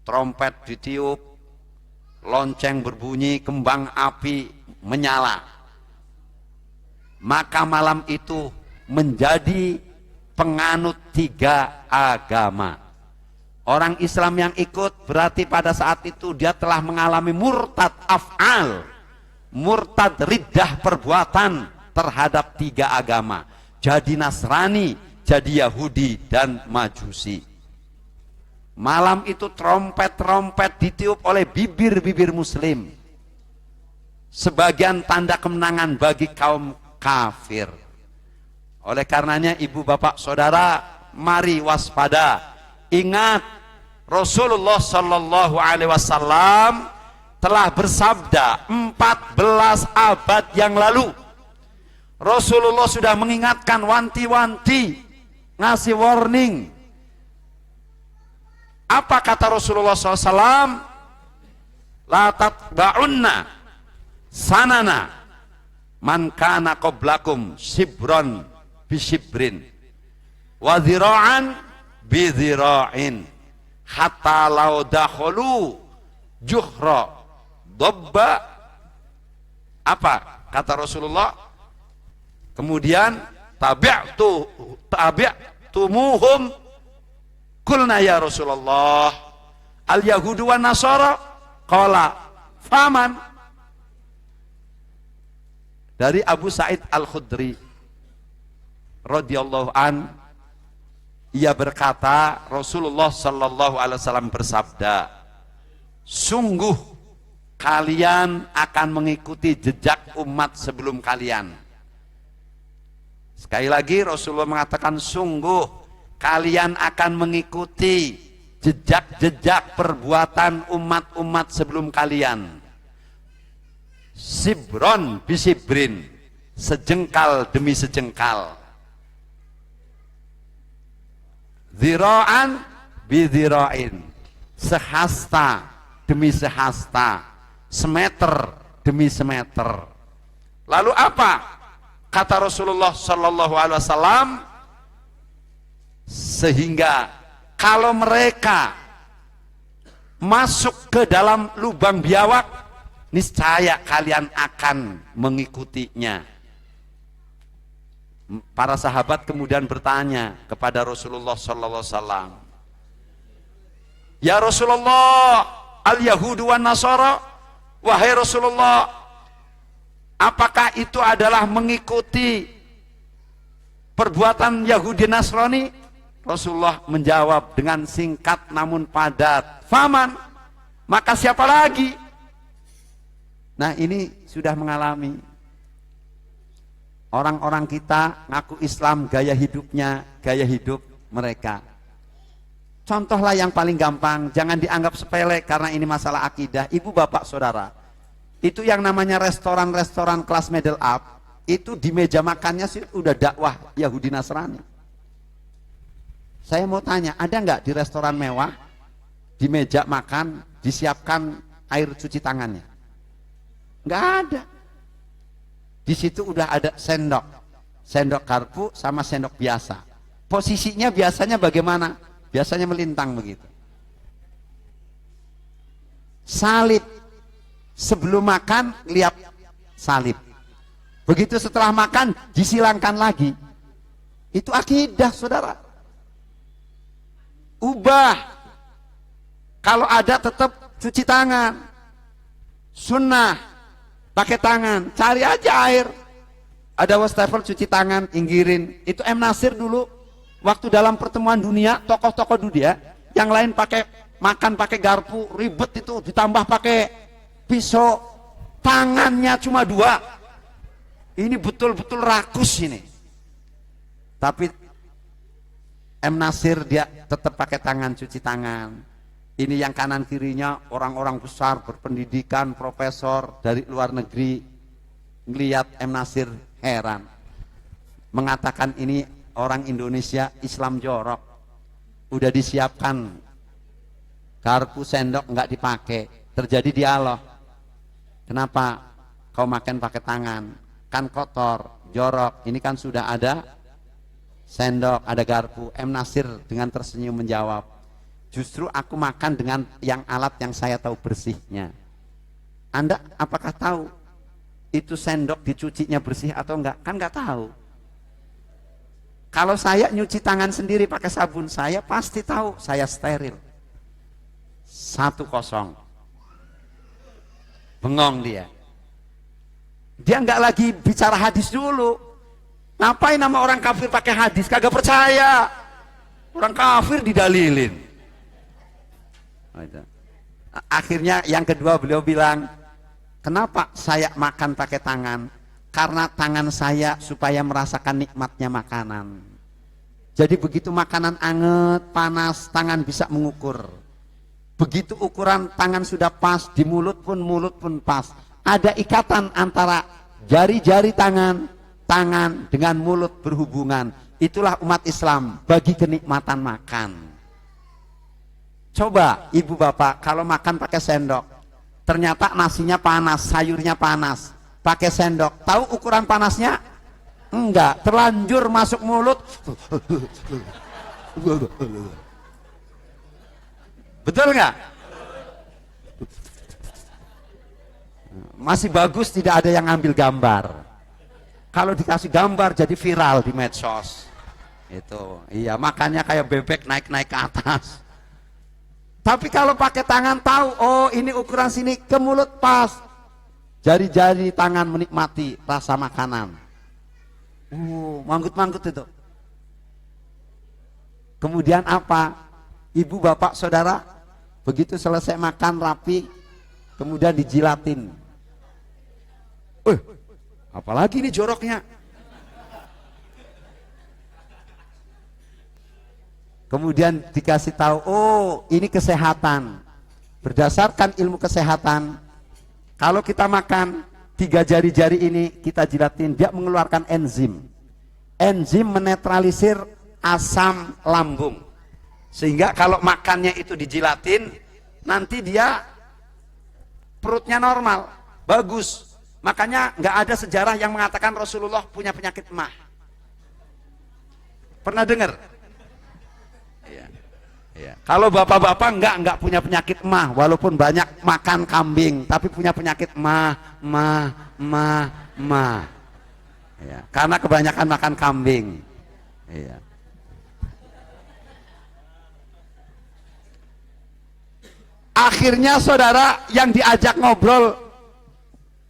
trompet ditiup, lonceng berbunyi, kembang api menyala. Maka malam itu menjadi penganut 3 agama. Orang Islam yang ikut berarti pada saat itu dia telah mengalami murtad af'al, murtad riddah perbuatan terhadap 3 agama. Jadi Nasrani, jadi Yahudi dan Majusi. Malam itu trompet-trompet ditiup oleh bibir-bibir muslim. Sebagian tanda kemenangan bagi kaum kafir. Oleh karenanya ibu bapak saudara, mari waspada. Ingat, Rasulullah Shallallahu Alaihi Wasallam telah bersabda 14 abad yang lalu. Rasulullah sudah mengingatkan, wanti-wanti, ngasih warning. Apa kata Rasulullah SAW? La tatba'unna sanana man kana qablakum shibron bishibrin wa dhira'an bidhira'in hatta law dakhulu juhra dobba. Apa kata Rasulullah? Kemudian tabi'tumuhum. Kulna ya Rasulullah al yahudu wa nasara, qala faman. Dari Abu Sa'id Al-Khudri radhiyallahu an, ia berkata, Rasulullah sallallahu alaihi wasallam bersabda, sungguh kalian akan mengikuti jejak umat sebelum kalian. Sekali lagi Rasulullah mengatakan, sungguh kalian akan mengikuti jejak-jejak perbuatan umat-umat sebelum kalian. Sibron bisibrin, sejengkal demi sejengkal. Dhira'an bidhira'in, sehasta demi sehasta, semeter demi semeter. Lalu apa kata Rasulullah Sallallahu Alaihi Wasallam? Sehingga kalau mereka masuk ke dalam lubang biawak, niscaya kalian akan mengikutinya. Para sahabat kemudian bertanya kepada Rasulullah Sallallahu Alaihi Wasallam, ya Rasulullah, al Yahudu wan Nasara, wahai Rasulullah, apakah itu adalah mengikuti perbuatan Yahudi Nasrani? Rasulullah menjawab dengan singkat namun padat, faman, maka siapa lagi? Nah ini sudah mengalami. Orang-orang kita ngaku Islam, gaya hidupnya, gaya hidup mereka. Contohlah yang paling gampang, jangan dianggap sepele karena ini masalah akidah. Ibu bapak saudara, itu yang namanya restoran-restoran kelas middle up, itu di meja makannya sih udah dakwah Yahudi Nasrani. Saya mau tanya, ada nggak di restoran mewah, di meja makan disiapkan air cuci tangannya? Nggak ada. Di situ udah ada sendok garpu sama sendok biasa. Posisinya biasanya bagaimana? Biasanya melintang begitu. Salib, sebelum makan lihat salib. Begitu setelah makan disilangkan lagi. Itu akidah saudara. Ubah. Kalau ada tetap cuci tangan. Sunnah. Pakai tangan, cari aja air. Ada wastafel cuci tangan, inggirin. Itu M. Nasir dulu, waktu dalam pertemuan dunia, tokoh-tokoh dunia, yang lain pakai makan pakai garpu, ribet itu, ditambah pakai pisau, tangannya cuma 2. Ini betul-betul rakus ini. Tapi M. Nasir dia tetap pakai tangan, cuci tangan. Ini yang kanan kirinya orang-orang besar berpendidikan, profesor dari luar negeri. Ngelihat M. Nasir heran. Mengatakan ini orang Indonesia Islam jorok. Udah disiapkan garpu sendok nggak dipakai. Terjadi dialog. Kenapa kau makan pakai tangan? Kan kotor, jorok. Ini kan sudah ada sendok, ada garpu. M. Nasir dengan tersenyum menjawab, justru aku makan dengan yang alat yang saya tahu bersihnya. Anda apakah tahu itu sendok dicucinya bersih atau enggak? Kan enggak tahu. Kalau saya nyuci tangan sendiri pakai sabun, saya pasti tahu saya steril. 1-0. Bengong dia. Dia enggak lagi bicara hadis dulu. Ngapain nama orang kafir pakai hadis? Kagak percaya. Orang kafir didalilin. Akhirnya yang kedua beliau bilang, kenapa saya makan pakai tangan? Karena tangan saya supaya merasakan nikmatnya makanan. Jadi begitu makanan anget, panas, tangan bisa mengukur. Begitu ukuran tangan sudah pas, di mulut pun pas. Ada ikatan antara jari-jari tangan dengan mulut berhubungan. Itulah umat Islam bagi kenikmatan makan. Coba ibu bapak kalau makan pakai sendok, ternyata nasinya panas, sayurnya panas, pakai sendok, tahu ukuran panasnya? Enggak, terlanjur masuk mulut. Betul nggak? Masih bagus tidak ada yang ngambil gambar. Kalau dikasih gambar jadi viral di medsos. Itu, iya, makannya kayak bebek naik-naik ke atas. Tapi kalau pakai tangan tahu, oh ini ukuran sini, ke mulut pas. Jari-jari tangan menikmati rasa makanan. Manggut-manggut itu. Kemudian apa? Ibu, bapak, saudara, begitu selesai makan rapi, kemudian dijilatin. Apalagi ini joroknya. Kemudian dikasih tahu, oh ini kesehatan. Berdasarkan ilmu kesehatan, kalau kita makan 3 jari-jari ini kita jilatin, dia mengeluarkan enzim. Enzim menetralisir asam lambung. Sehingga kalau makannya itu dijilatin, nanti dia perutnya normal, bagus. Makanya nggak ada sejarah yang mengatakan Rasulullah punya penyakit emah. Pernah dengar? Ya. Kalau bapak-bapak enggak punya penyakit emah, walaupun banyak makan kambing, tapi punya penyakit emah. Ya. Karena kebanyakan makan kambing. Ya. Akhirnya saudara yang diajak ngobrol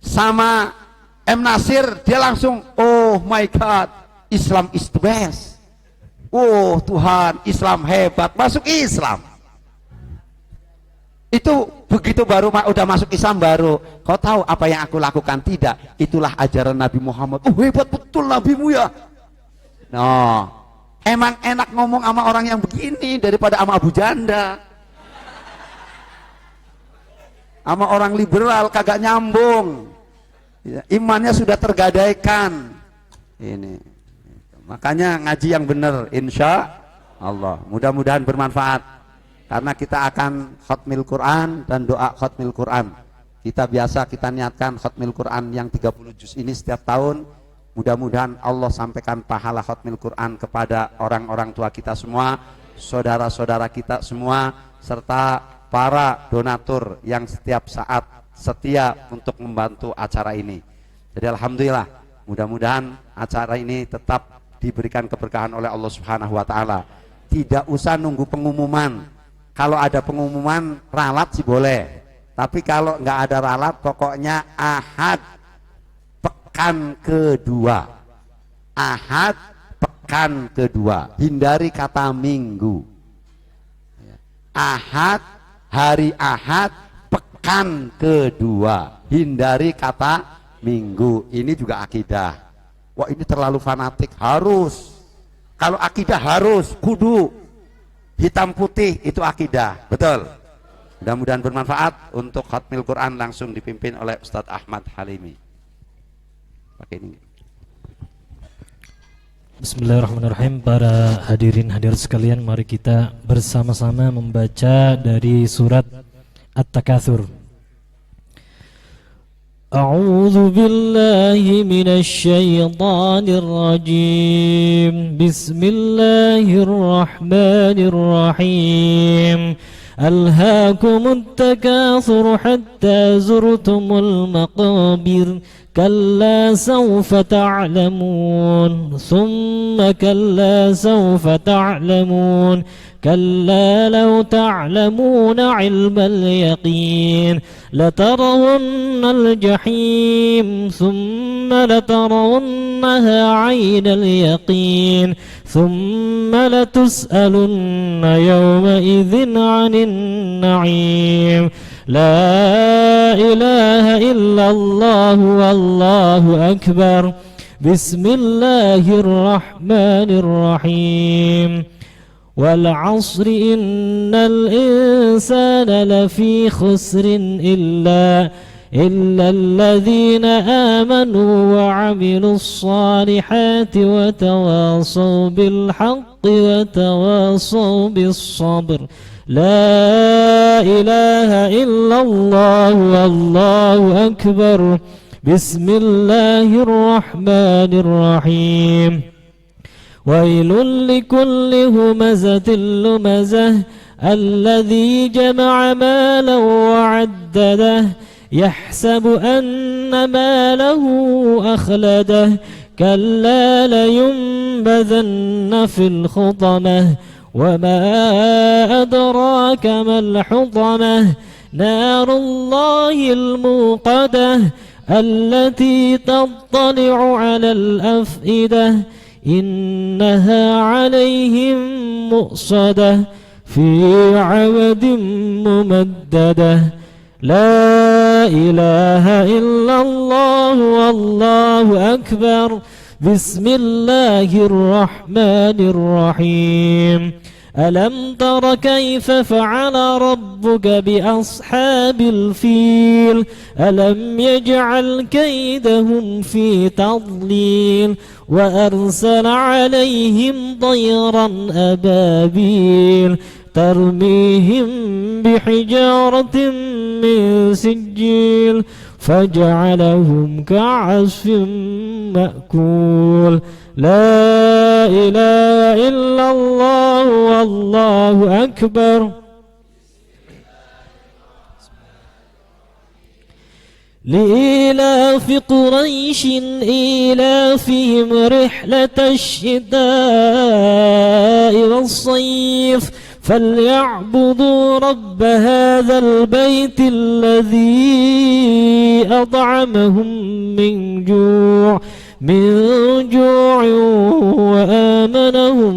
sama M. Nasir, dia langsung, oh my God, Islam is the best. Oh Tuhan, Islam hebat, masuk Islam. Itu Begitu baru udah masuk Islam baru, kau tahu apa yang aku lakukan? Tidak, itulah ajaran Nabi Muhammad. Oh, hebat betul nabimu ya. No, emang enak ngomong sama orang yang begini daripada sama Abu Janda, sama orang liberal kagak nyambung. Ya, imannya sudah tergadaikan. Ini, makanya ngaji yang benar, insya Allah. Mudah-mudahan bermanfaat. Karena kita akan khatmil Quran dan doa khatmil Quran. Kita niatkan khatmil Quran yang 30 juz ini setiap tahun. Mudah-mudahan Allah sampaikan pahala khatmil Quran kepada orang-orang tua kita semua, saudara-saudara kita semua, serta para donatur yang setiap saat setia untuk membantu acara ini. Jadi alhamdulillah, mudah-mudahan acara ini tetap diberikan keberkahan oleh Allah Subhanahu wa taala. Tidak usah nunggu pengumuman. Kalau ada pengumuman ralat sih boleh, tapi kalau nggak ada ralat, pokoknya Ahad pekan kedua, Ahad pekan kedua, hindari kata minggu. Ahad, hari Ahad pekan kedua, hindari kata minggu. Ini juga akidah. Wah, ini terlalu fanatik. Harus, kalau akidah harus kudu hitam putih, itu akidah, betul. Mudah-mudahan bermanfaat. Untuk khatmil Quran langsung dipimpin oleh Ustadz Ahmad Halimi. Pakai ini. Bismillahirrahmanirrahim. Para hadirin hadirat sekalian, mari kita bersama-sama membaca dari surat At-Takatsur. أعوذ بالله من الشيطان الرجيم بسم الله الرحمن الرحيم ألهاكم التكاثر حتى زرتم المقابر كلا سوف تعلمون ثم كلا سوف تعلمون كلا لو تعلمون علم اليقين لترون الجحيم ثم لترونها عين اليقين ثم لتسألن يومئذ عن النعيم لا إله إلا الله والله أكبر بسم الله الرحمن الرحيم والعصر إن الإنسان لفي خسر إلا الذين آمنوا وعملوا الصالحات وتواصوا بالحق وتواصوا بالصبر لا إله إلا الله والله أكبر بسم الله الرحمن الرحيم ويل لكل همزة لمزة الذي جمع مالا وعدده يحسب أن ماله أخلده كلا لينبذن في الحطمة وما أدراك ما الحطمة نار الله الموقدة التي تطلع على الأفئدة إنها عليهم مؤصدة في عمد ممددة لا إله إلا الله والله أكبر بسم الله الرحمن الرحيم ألم تر كيف فعل ربك بأصحاب الفيل ألم يجعل كيدهم في تضليل وأرسل عليهم طيرا أبابيل ترميهم بحجارة من سجيل فجعلهم كعصف مأكول لا إله إلا الله والله أكبر لإيلاف قريش إيلافهم رحلة الشتاء والصيف فليعبدوا رب هذا البيت الذي أطعمهم من جوع وآمنهم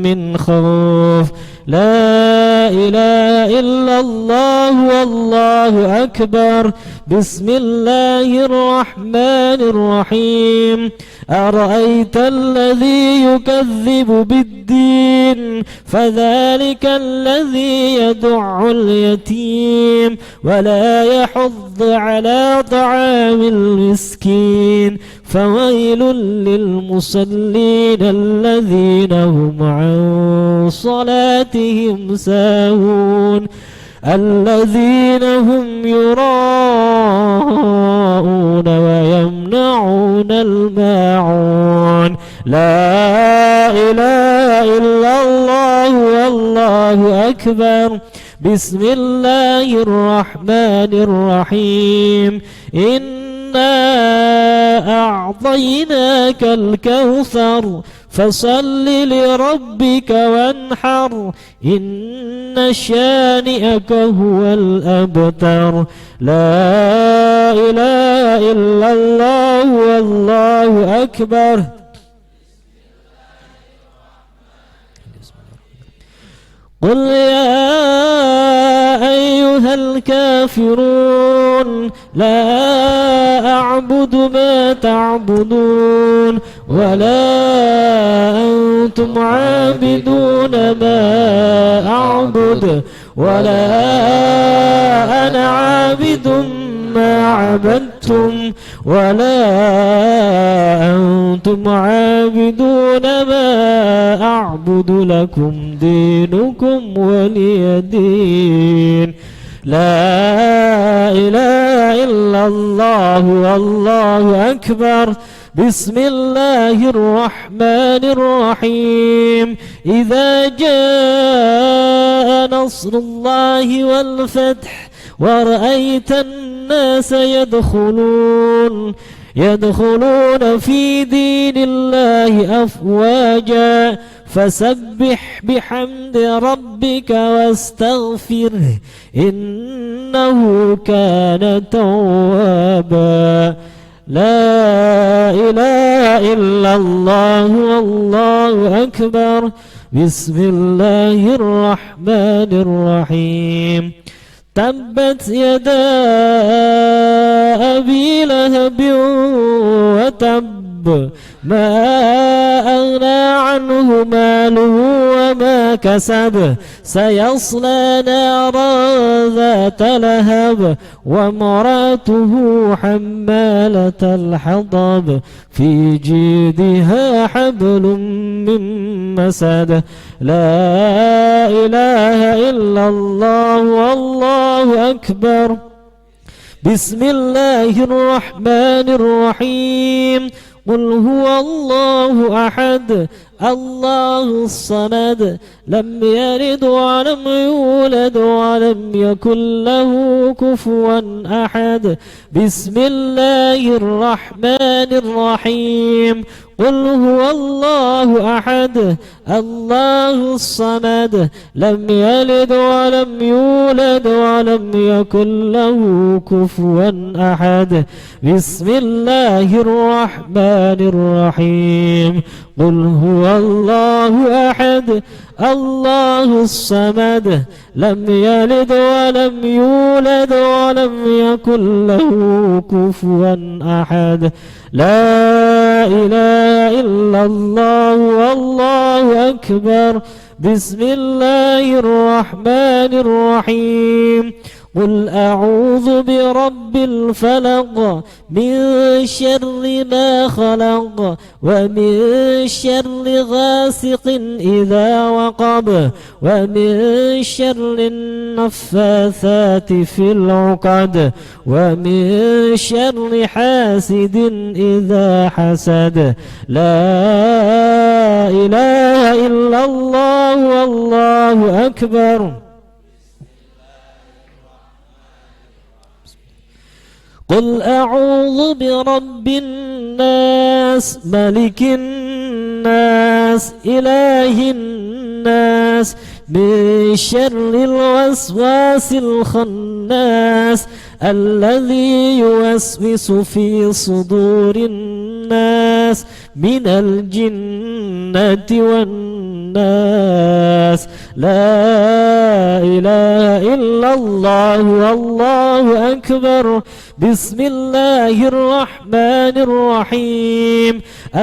من خوف لا إله إلا الله والله أكبر بسم الله الرحمن الرحيم أرأيت الذي يكذب بالدين فذلك الذي يدع اليتيم ولا يحض على طعام المسكين فويل للمصلين الذين هم عن صلاتهم ساهون الذين هم يراءون ويمنعون الماعون لا إله إلا الله والله أكبر بسم الله الرحمن الرحيم إنا أعطيناك الكوثر فصل لربك وانحر إن شانئك هو الأبتر لا إله إلا الله والله أكبر قل يا أيها الكافرون لا أعبد ما تعبدون ولا أنتم عابدون ما أعبد ولا أنا عابد ما عبدتم ولا أنتم عابدون ما أعبد لكم دينكم ولي دين لا إله إلا الله والله أكبر بسم الله الرحمن الرحيم إذا جاء نصر الله والفتح ورأيت الناس يدخلون في دين الله أفواجا فسبح بحمد ربك واستغفره إنه كان توابا لا إله إلا الله والله أكبر بسم الله الرحمن الرحيم تبت يدا أبي لهب وتب ما أغنى عنه ماله وما كسب سيصلى نارا ذات لهب وامرأته حمالة الحطب في جيدها حبل من مسد لا إله إلا الله والله أكبر بسم الله الرحمن الرحيم قل هو الله أحد الله الصمد لم يلد ولم يولد ولم يكن له كفوا أحد بسم الله الرحمن الرحيم قل هو الله أحد الله الصمد لم يلد ولم يولد ولم يكن له كفوا أحد بسم الله الرحمن الرحيم قل هو الله أحد الله الصمد لم يلد ولم يولد ولم يكن له كفوا أحد لا إله إلا الله والله أكبر بسم الله الرحمن الرحيم قل أعوذ برب الفلق من شر ما خلق ومن شر غاسق إذا وقب ومن شر النفاثات في العقد ومن شر حاسد إذا حسد لا إله إلا الله والله أكبر قل أعوذ برب الناس ملك الناس إله الناس من شر الوسواس الخناس الذي يوسوس في صدور الناس الناس من الجنة والناس لا إله إلا الله والله أكبر بسم الله الرحمن الرحيم